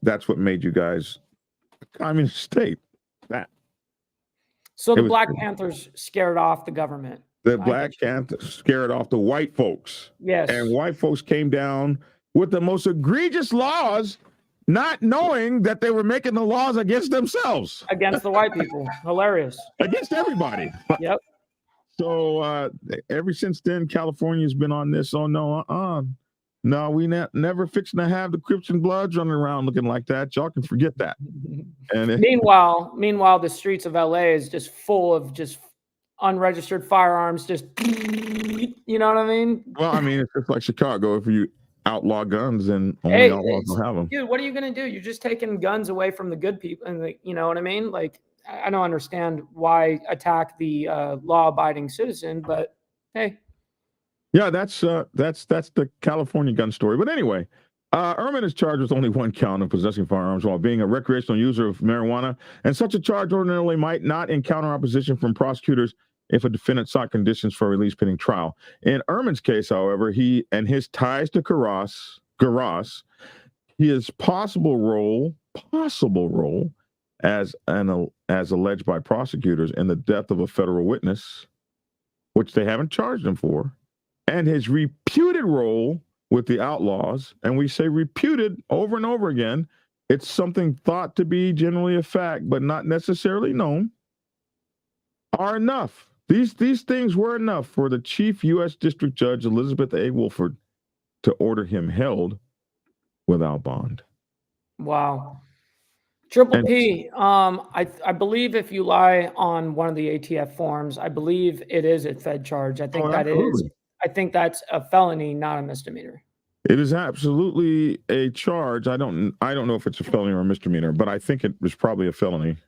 That's what made you guys a communist state. That. So the Black Panthers scared off the government. The Black Panthers scared off the white folks. Yes. And white folks came down with the most egregious laws, not knowing that they were making the laws against themselves. Against the white people. Hilarious. Against everybody. Yep. So ever since then, California's been on this. Oh, no, we never fixing to have the Crips and Bloods running around looking like that. Y'all can forget that. And meanwhile, the streets of LA is just full of just unregistered firearms. Just, you know what I mean? Well, I mean, it's just like Chicago. If you outlaw guns, and only outlaws will have them. Dude, what are you gonna do? You're just taking guns away from the good people, and you know what I mean? Like, I don't understand why attack the law-abiding citizen, but hey. Yeah, that's the California gun story. But anyway, Ehrman is charged with only one count of possessing firearms while being a recreational user of marijuana, and such a charge ordinarily might not encounter opposition from prosecutors if a defendant sought conditions for release pending trial. In Ehrman's case, however, he and his ties to Garas, his possible role as alleged by prosecutors in the death of a federal witness, which they haven't charged him for, and his reputed role with the Outlaws, and we say reputed over and over again, it's something thought to be generally a fact, but not necessarily known, are enough. These things were enough for the Chief U.S. District Judge Elizabeth A. Wolford to order him held without bond. Wow. Triple P, I believe if you lie on one of the ATF forms, I believe it is a Fed charge. I think I think that's a felony, not a misdemeanor. It is absolutely a charge. I don't know if it's a felony or a misdemeanor, but I think it was probably a felony.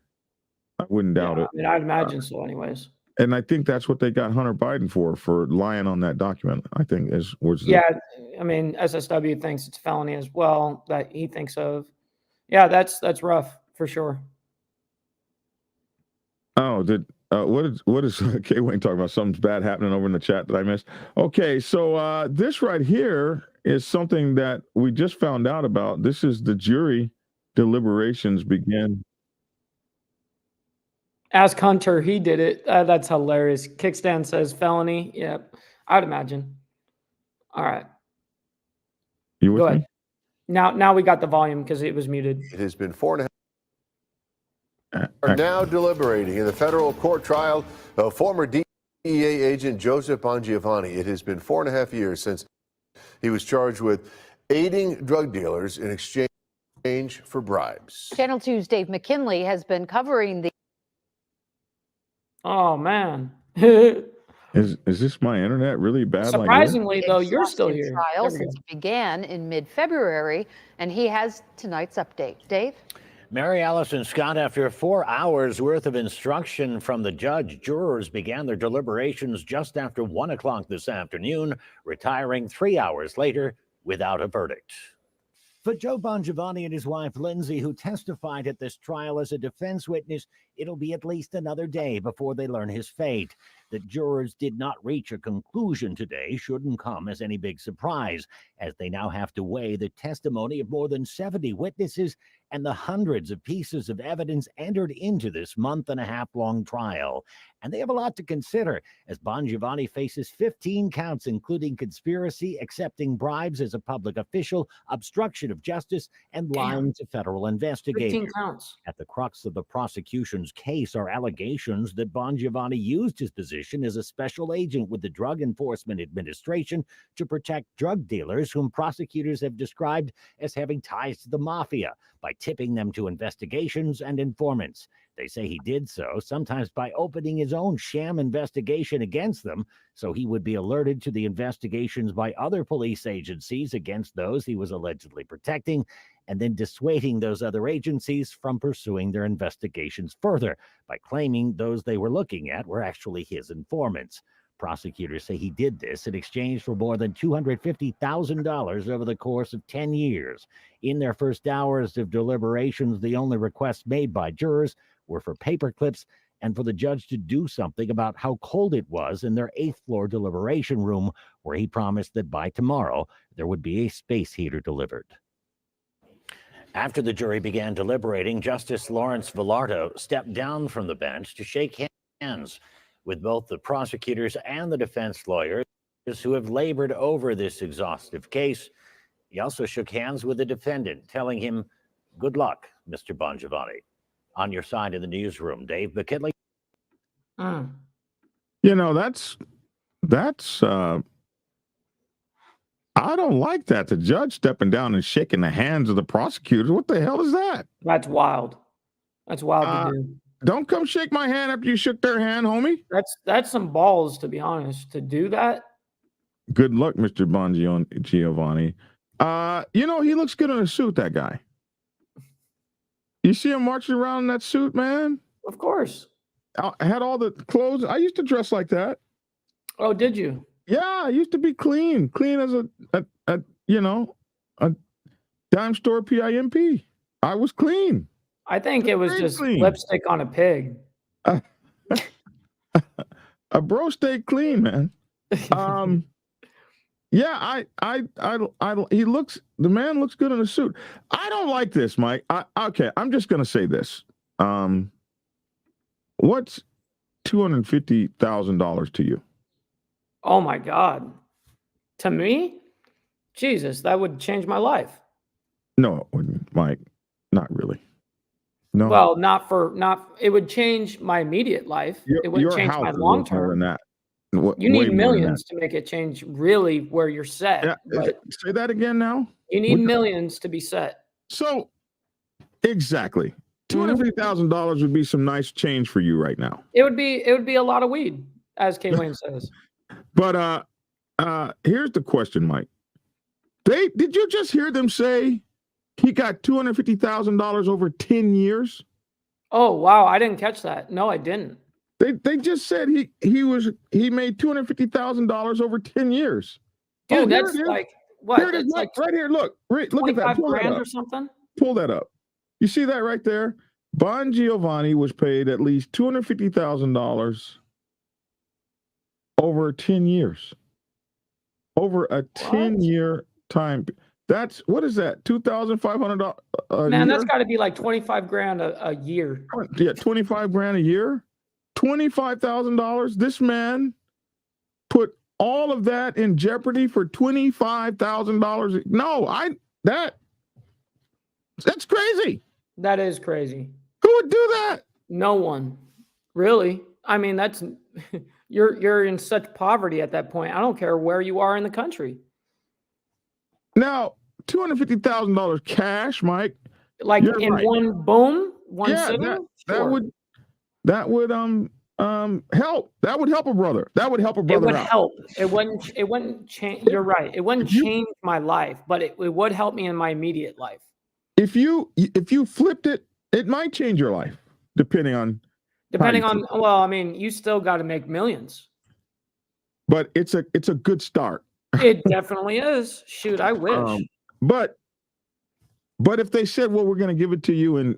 I wouldn't doubt it. I mean, I'd imagine so anyways. And I think that's what they got Hunter Biden for lying on that document. I think I mean, SSW thinks it's a felony as well that he thinks of. Yeah, that's rough for sure. Oh, what is K Wayne talking about? Something's bad happening over in the chat that I missed. Okay, so this right here is something that we just found out about. This is the jury deliberations begin. Ask Hunter, he did it. That's hilarious. Kickstand says felony. Yep, I'd imagine. All right. You with Go ahead. me? Now we got the volume because it was muted. It has been 4.5. Are now deliberating in the federal court trial of former DEA agent Joseph Bongiovanni. It has been 4.5 years since he was charged with aiding drug dealers in exchange for bribes. Channel 2's Dave McKinley has been covering the. Oh man. Is this my internet really bad? Surprisingly, though, you're still exhaustive here. Trial There we since go. it began in mid-February, and he has tonight's update. Dave? Mary Allison Scott, after 4 hours worth of instruction from the judge, jurors began their deliberations just after 1 o'clock this afternoon, retiring 3 hours later without a verdict. For Joe Bongiovanni and his wife, Lindsay, who testified at this trial as a defense witness, it'll be at least another day before they learn his fate. That jurors did not reach a conclusion today shouldn't come as any big surprise, as they now have to weigh the testimony of more than 70 witnesses and the hundreds of pieces of evidence entered into this month-and-a-half-long trial. And they have a lot to consider, as Bongiovanni faces 15 counts, including conspiracy, accepting bribes as a public official, obstruction of justice, and lying to federal investigators. 15 counts. At the crux of the prosecution's case are allegations that Bongiovanni used his position as a special agent with the Drug Enforcement Administration to protect drug dealers whom prosecutors have described as having ties to the mafia by tipping them to investigations and informants. They say he did so, sometimes by opening his own sham investigation against them, so he would be alerted to the investigations by other police agencies against those he was allegedly protecting, and then dissuading those other agencies from pursuing their investigations further by claiming those they were looking at were actually his informants. Prosecutors say he did this in exchange for more than $250,000 over the course of 10 years. In their first hours of deliberations, the only requests made by jurors were for paper clips and for the judge to do something about how cold it was in their 8th floor deliberation room, where he promised that by tomorrow there would be a space heater delivered. After the jury began deliberating, Justice Lawrence Villardo stepped down from the bench to shake hands with both the prosecutors and the defense lawyers who have labored over this exhaustive case. He also shook hands with the defendant, telling him, "Good luck, Mr. Bongiovanni." On your side of the newsroom, Dave McKinley. You know, that's I don't like that. The judge stepping down and shaking the hands of the prosecutors. What the hell is that? That's wild. That's wild to do. Don't come shake my hand after you shook their hand, homie. That's some balls, to be honest, to do that. Good luck, Mr. Bongiovanni. You know, he looks good in a suit, that guy. You see him marching around in that suit, man? Of course. I had all the clothes. I used to dress like that. Oh, did you? Yeah, I used to be clean as a dime store pimp. I was clean. I think it was just lipstick on a pig. A bro stayed clean, man. Yeah, the man looks good in a suit. I don't like this, Mike. Okay, I'm just gonna say this. What's $250,000 to you? Oh my God. To me? Jesus, that would change my life. No, it wouldn't, Mike. Not really. No. Well, it would change my immediate life. It wouldn't change my long term. You need millions to make it change really where you're set. Yeah, say that again now. You need millions to be set. So, exactly. $250,000 would be some nice change for you right now. It would be a lot of weed, as K. Wayne says. But here's the question, Mike. Did you just hear them say he got $250,000 over 10 years? Oh wow, I didn't catch that. No, I didn't. They just said he made $250,000 over 10 years. Dude, that's like what? Here it is, it's like right here. Look at that. Pull $25,000 that up. or something. Pull that up. You see that right there? Bongiovanni was paid at least $250,000 over 10 years. Over a 10-year time. That's, what is that? $2,500 a Man, year? that's got to be like $25,000 a year. Yeah, $25,000 a year. $25,000. This man put all of that in jeopardy for $25,000. No, that's crazy. That is crazy. Who Who would do that? No one, really. I mean, that's you're in such poverty at that point. I don't care where you are in the country. Now, $250,000 cash, Mike. Like You're in right. one boom, one Yeah, sitting. that Sure. would help. That would help a brother. That would help a It brother would out. help. It wouldn't change. You're right. It wouldn't change my life, but it would help me in my immediate life. If you flipped it, it might change your life, depending on. Well, I mean, you still got to make millions. But it's a good start. It definitely is. Shoot, I wish. But if they said, well, we're going to give it to you in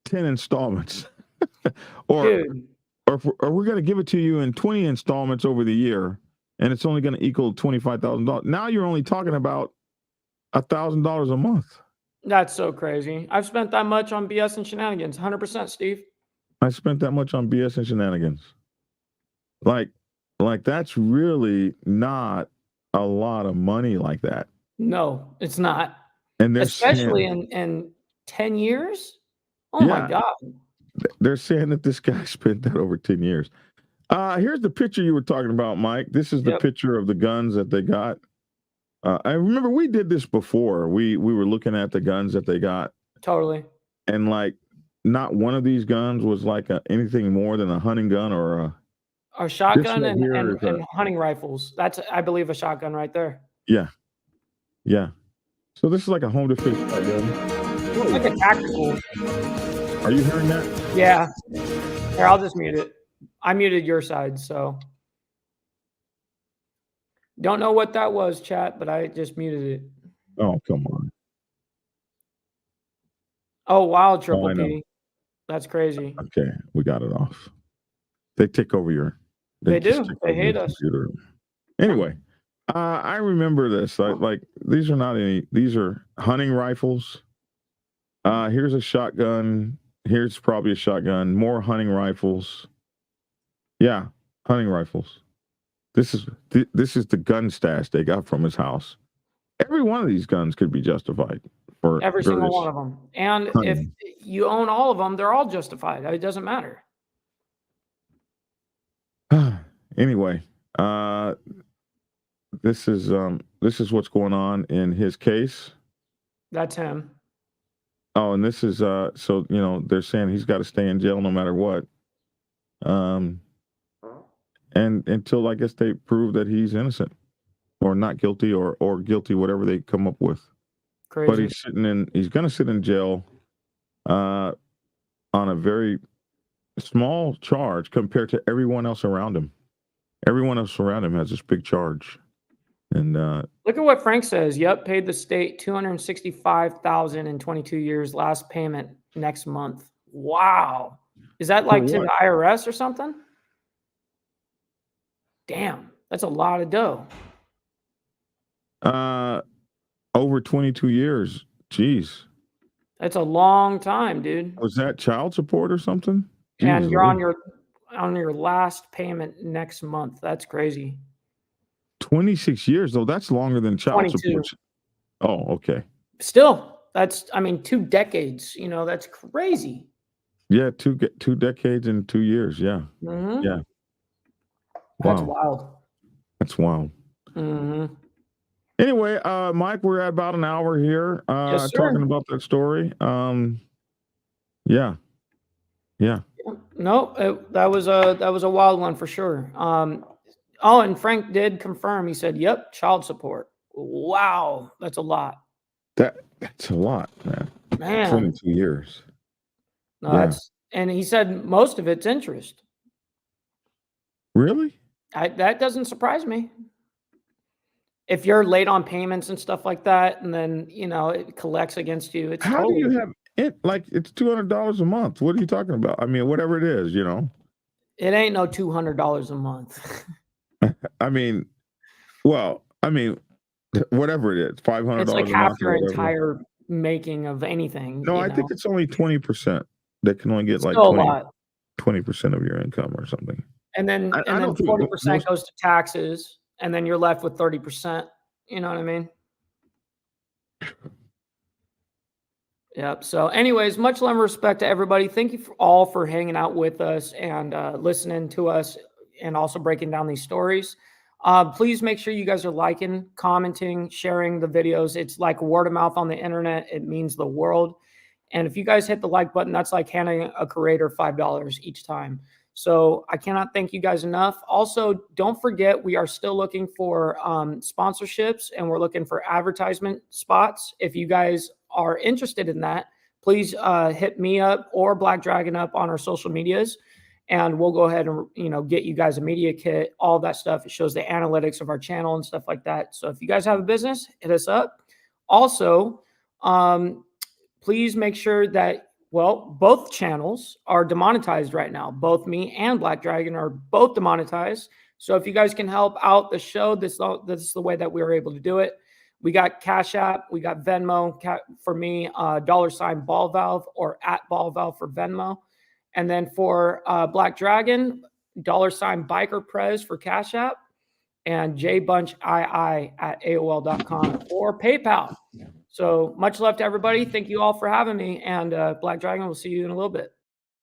10 installments, or we're going to give it to you in 20 installments over the year, and it's only going to equal $25,000. Now you're only talking about $1,000 a month. That's so crazy. I've spent that much on BS and shenanigans. 100%, Steve. I spent that much on BS and shenanigans. Like that's really not a lot of money like that. No, it's not. And especially in 10 years. Oh my God. They're saying that this guy spent that over 10 years. Here's the picture you were talking about, Mike. This is the picture of the guns that they got. I remember we did this before. We were looking at the guns that they got. Totally. And like, not one of these guns was like anything more than a hunting gun or a shotgun and hunting rifles. That's, I believe, a shotgun right there. Yeah. Yeah. So this is like a home defense shotgun. Like a tactical. Are you hearing that? Yeah. Here, I'll just mute it. I muted your side, so. Don't know what that was, chat, but I just muted it. Oh, come on. Oh, wow, Triple P. That's crazy. Okay, we got it off. They take over your. They do. They hate us. Computer. Anyway, I remember this. Like these are not any. These are hunting rifles. Here's a shotgun. Here's probably a shotgun. More hunting rifles. Yeah, hunting rifles. This is the gun stash they got from his house. Every one of these guns could be justified for every single one of them. And if you own all of them, they're all justified. It doesn't matter. Anyway, this is what's going on in his case. That's him. Oh, and this is so they're saying he's got to stay in jail no matter what. And until I guess they prove that he's innocent or not guilty or guilty, whatever they come up with. Crazy. But he's going to sit in jail on a very small charge compared to everyone else around him. Everyone else around him has this big charge. And look at what Frank says. Yep, paid the state $265,000 in 22 years. Last payment next month. Wow. Is that like to the IRS or something? Damn, that's a lot of dough. Over 22 years. Jeez. That's a long time, dude. Was that child support or something? Jeez, and you're on your last payment next month. That's crazy. 26 years though. That's longer than child 22. support. Oh, okay. Still, that's 2 decades. That's crazy. Yeah, two decades and 2 years. Yeah. Mm-hmm. Yeah. That's Wow. wild. That's wild. Mm-hmm. Anyway, Mike, we're at about an hour here Yes, sir. talking about that story. Yeah. No, that was a wild one for sure. Oh, and Frank did confirm. He said, "Yep, child support." Wow, that's a lot. That's a lot, man. 22 years. No, that's, and he said most of it's interest. Really? That doesn't surprise me. If you're late on payments and stuff like that, and then it collects against you, it's how totally, do you have it? Like it's $200 a month. What are you talking about? I mean, whatever it is, It ain't no $200 a month. I mean, whatever it is, $500. It's like half your entire making of anything. No, I think it's only 20%. They can only get like 20% of your income or something. And then 40% goes to taxes, and then you're left with 30%. You know what I mean? Yep. So, anyways, much love and respect to everybody. Thank you all for hanging out with us and listening to us, and also breaking down these stories. Please make sure you guys are liking, commenting, sharing the videos. It's like word of mouth on the internet. It means the world. And if you guys hit the like button, that's like handing a creator $5 each time. So I cannot thank you guys enough. Also, don't forget, we are still looking for sponsorships, and we're looking for advertisement spots. If you guys are interested in that, please hit me up or Black Dragon up on our social medias, and we'll go ahead and get you guys a media kit, all that stuff. It shows the analytics of our channel and stuff like that. So if you guys have a business, hit us up. Also, please make sure that, well, both channels are demonetized right now. Both me and Black Dragon are both demonetized. So if you guys can help out the show, this is the way that we were able to do it. We got Cash App, we got Venmo for me, $ ball valve or @ball-valve for Venmo. And then for Black Dragon, $ biker prez for Cash App, and jbunchii at AOL.com or PayPal. So much love to everybody. Thank you all for having me. And Black Dragon, we'll see you in a little bit.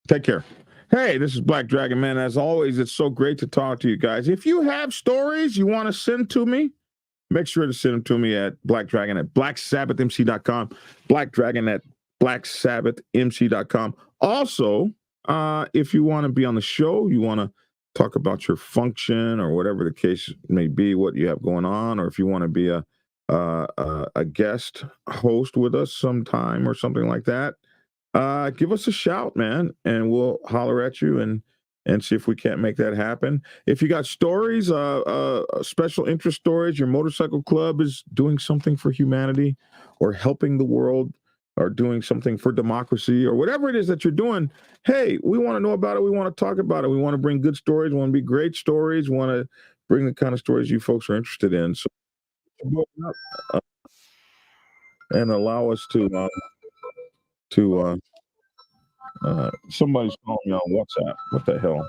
Take care. Hey, this is Black Dragon, man. As always, it's so great to talk to you guys. If you have stories you want to send to me, make sure to send them to me at Black Dragon at blacksabbathmc.com, Black Dragon at blacksabbathmc.com. Also, if you want to be on the show, you want to talk about your function or whatever the case may be, what you have going on, or if you want to be a guest host with us sometime or something like that, give us a shout, man, and we'll holler at you and see if we can't make that happen. If you got stories, special interest stories, your motorcycle club is doing something for humanity or helping the world or doing something for democracy or whatever it is that you're doing, hey, we want to know about it. We want to talk about it. We want to bring good stories. We want to be great stories. We want to bring the kind of stories you folks are interested in. So and allow us to somebody's calling me on WhatsApp. What the hell?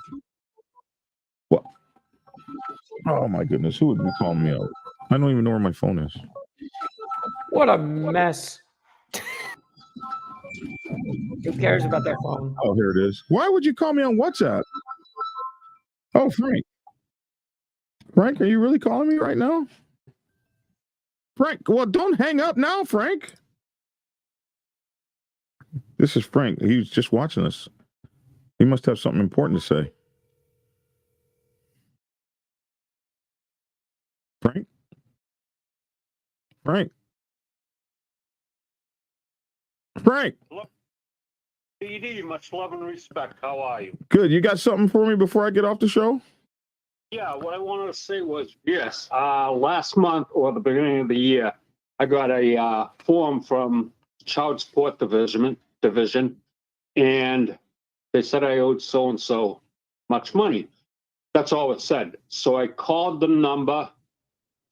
What? Oh my goodness, who would be calling me out? I don't even know where my phone is. What a mess. Who cares about their phone? Oh, here it is. Why would you call me on WhatsApp? Oh, Frank. Frank, are you really calling me right now? Frank, well, don't hang up now, Frank. This is Frank. He's just watching us. He must have something important to say. Frank? Frank? Frank? PD, much love and respect. How are you? Good. You got something for me before I get off the show? Yeah, what I wanted to say was, yes, last month or the beginning of the year, I got a form from Child Support Division, and they said I owed so-and-so much money. That's all it said. So I called the number,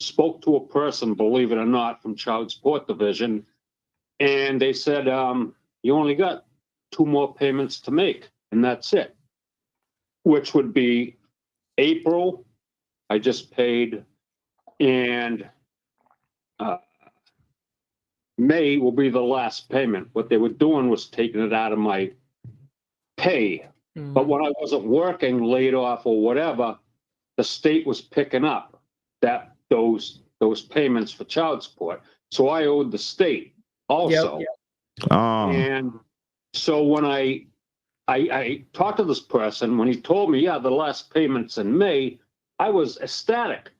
spoke to a person, believe it or not, from Child Support Division, and they said, you only got 2 more payments to make, and that's it, which would be April, I just paid, and May will be the last payment. What they were doing was taking it out of my pay. Mm. But when I wasn't working, laid off or whatever, the state was picking up those payments for child support. So I owed the state also. Yep. And so when I talked to this person, when he told me, yeah, the last payment's in May, I was ecstatic.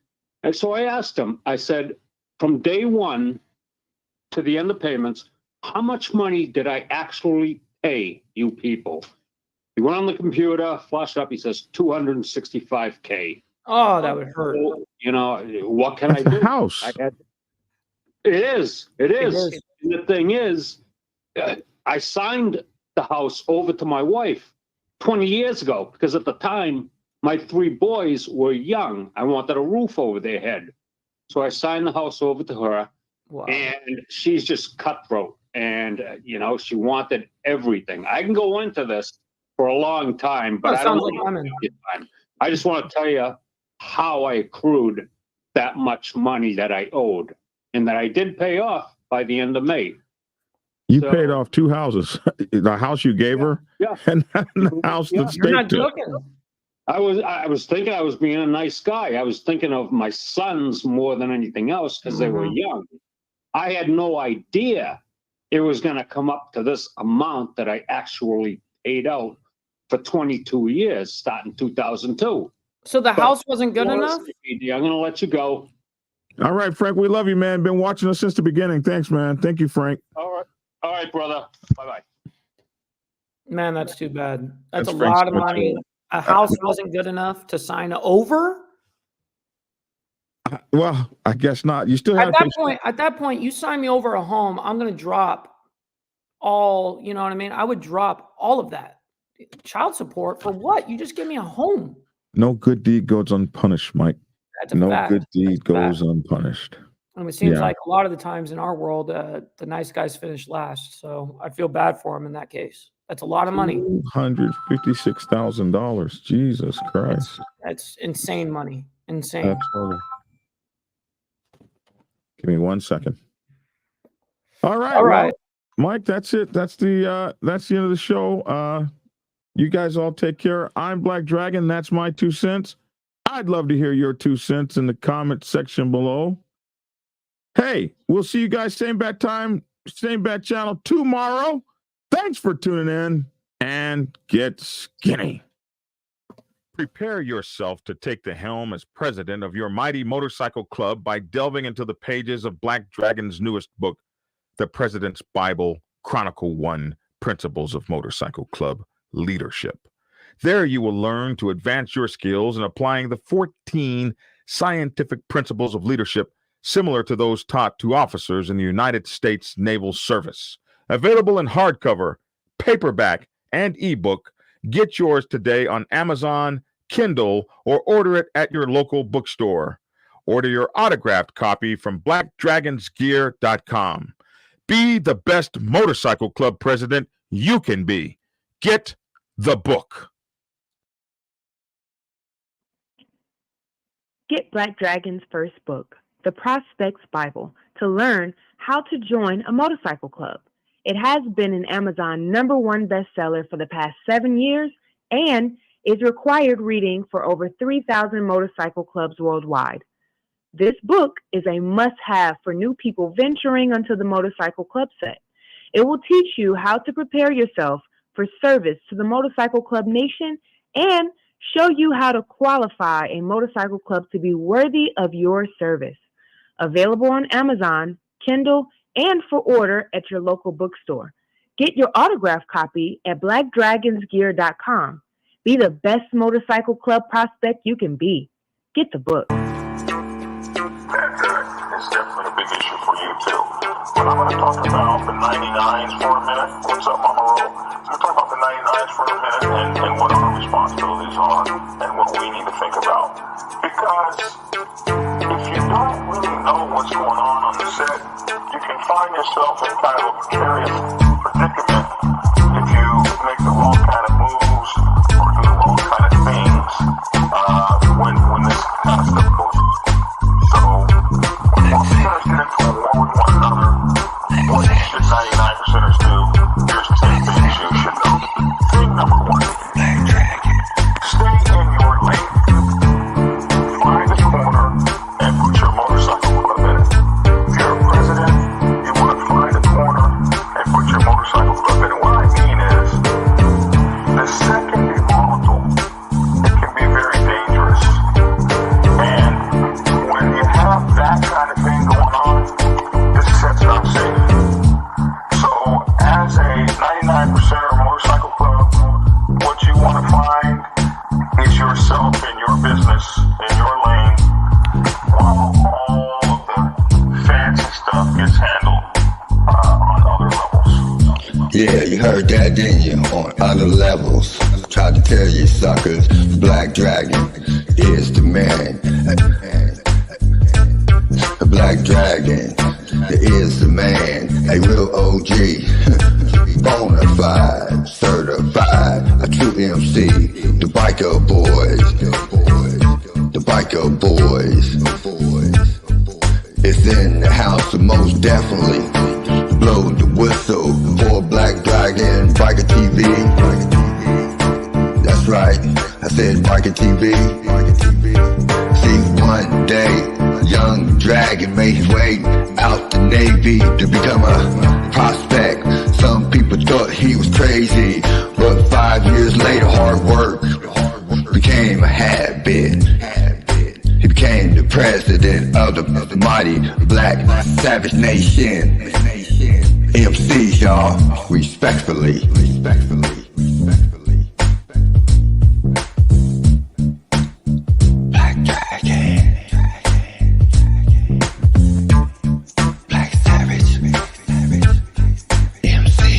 And so I asked him, I said, from day one to the end of payments, how much money did I actually pay you people? He went on the computer, flashed up, he says, $265K. Oh, that would hurt. You know, what can I do? House. It is. And the thing is, I signed the house over to my wife 20 years ago because at the time my 3 boys were young. I wanted a roof over their head. So I signed the house over to her. Wow. And she's just cutthroat. And, you know, she wanted everything. I can go into this for a long time, but I don't want to time. I just want to tell you how I accrued that much money that I owed and that I did pay off by the end of May. You So- paid off 2 houses. The house you gave her, Yeah. and the house Yeah. that You're not state took. joking. I was thinking I was being a nice guy. I was thinking of my sons more than anything else because they were young. I had no idea it was going to come up to this amount that I actually paid out for 22 years, starting 2002. So the house wasn't good enough? I'm going to let you go. All right, Frank, we love you, man. Been watching us since the beginning. Thanks, man. Thank you, Frank. All right, brother. Bye-bye. Man, that's too bad. That's a Frank's lot of good, money. too. A house wasn't good enough to sign over? Well, I guess not. You still have At that point, you sign me over a home, I'm going to drop all, you know what I mean? I would drop all of that. Child support for what? You just give me a home. no good deed goes unpunished, Mike. That's a No fact. good deed That's a fact. goes unpunished. And it seems Yeah. like a lot of the times in our world, the nice guys finish last. So I feel bad for him in that case. That's a lot of money. $256,000. Jesus Christ. That's insane money. Insane. That's horrible. Give me 1 second. All right. All right. Well, Mike, that's it. That's the end of the show. You guys all take care. I'm Black Dragon. That's my 2 cents. I'd love to hear your 2 cents in the comment section below. Hey, we'll see you guys same bat time, same bat channel tomorrow. Thanks for tuning in, and get skinny. Prepare yourself to take the helm as president of your mighty motorcycle club by delving into the pages of Black Dragon's newest book, The President's Bible, Chronicle 1, Principles of Motorcycle Club Leadership. There you will learn to advance your skills in applying the 14 scientific principles of leadership similar to those taught to officers in the United States Naval Service. Available in hardcover, paperback, and ebook. Get yours today on Amazon, Kindle, or order it at your local bookstore. Order your autographed copy from blackdragonsgear.com. Be the best motorcycle club president you can be. Get the book. Get Black Dragon's first book, The Prospect's Bible, to learn how to join a motorcycle club. It has been an Amazon #1 bestseller for the past 7 years and is required reading for over 3,000 motorcycle clubs worldwide. This book is a must-have for new people venturing onto the motorcycle club set. It will teach you how to prepare yourself for service to the motorcycle club nation and show you how to qualify a motorcycle club to be worthy of your service. Available on Amazon, Kindle, and for order at your local bookstore. Get your autographed copy at blackdragonsgear.com. Be the best motorcycle club prospect you can be. Get the book. It's definitely a big issue for you too. But I'm going to talk about the 99s for a minute. What's up, Mama Ro? I'm going to talk about the 99s for a minute and what our responsibilities are and what we need to think about. Because if you don't really know what's going on the set, you can find yourself in kind of a precarious predicament if you make the wrong kind of moves or do the wrong kind of things when this kind of stuff goes on. So, when officers get into a war with one another, what should 99%ers do? Here's 10 things you should know. Thing number 1, stay in your lane. Find a corner and put your motorcycle club in it. If you're a president, you want to find a corner and put your motorcycle club in it. What I mean is, the set can be volatile. It can be very dangerous. And when you have that kind of thing going on, this set's not safe. So, as a 99%er motorcycle club, what you want to find is yourself in your business, in your lane, while all of the fancy stuff gets handled on other levels. Yeah, you heard that, didn't you? On other levels. Tried to tell you suckers, Black Dragon is the man. The Black Dragon is the man. A real OG. Bonafide, certified, a true MC. The biker boys. The biker boys. It's in the house, most definitely. blow the whistle for Black Dragon Biker TV. That's right, I said Biker TV. See, one day, young Dragon made his way out the Navy to become a prospect. Some people thought he was crazy, but 5 years later, hard work became a habit. He became the president of the mighty Black Savage Nation. MCs, y'all, respectfully. Black Dragon, Black Savage, MC.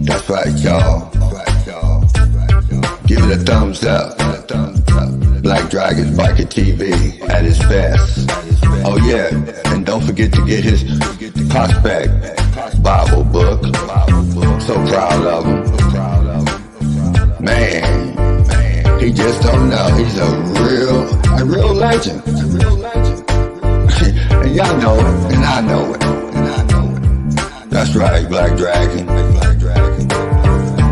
That's right, y'all. Give it a thumbs up. Black Dragon Biker TV at its best. Oh yeah, and don't forget to get his prospect Bible book. So proud of him. Man, he just don't know. He's a real legend. And y'all know it, and I know it. That's right, Black Dragon.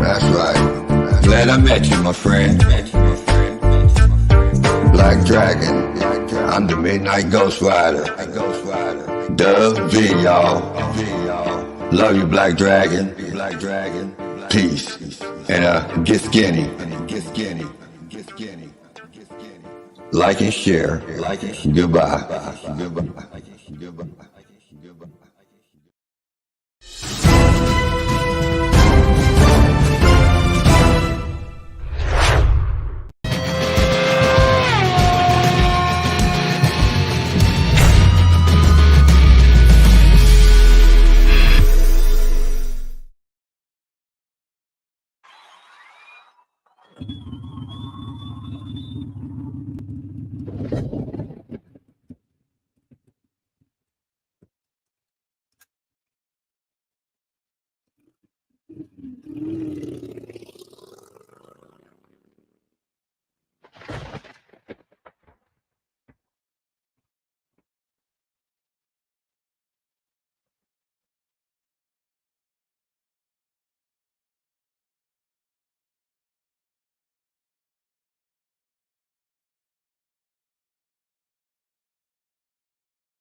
That's right. Glad I met you, my friend. Black Dragon, I'm the Midnight Ghost Rider. Dub V, y'all. Love you, Black Dragon. Peace. And get skinny. Like and share. Goodbye.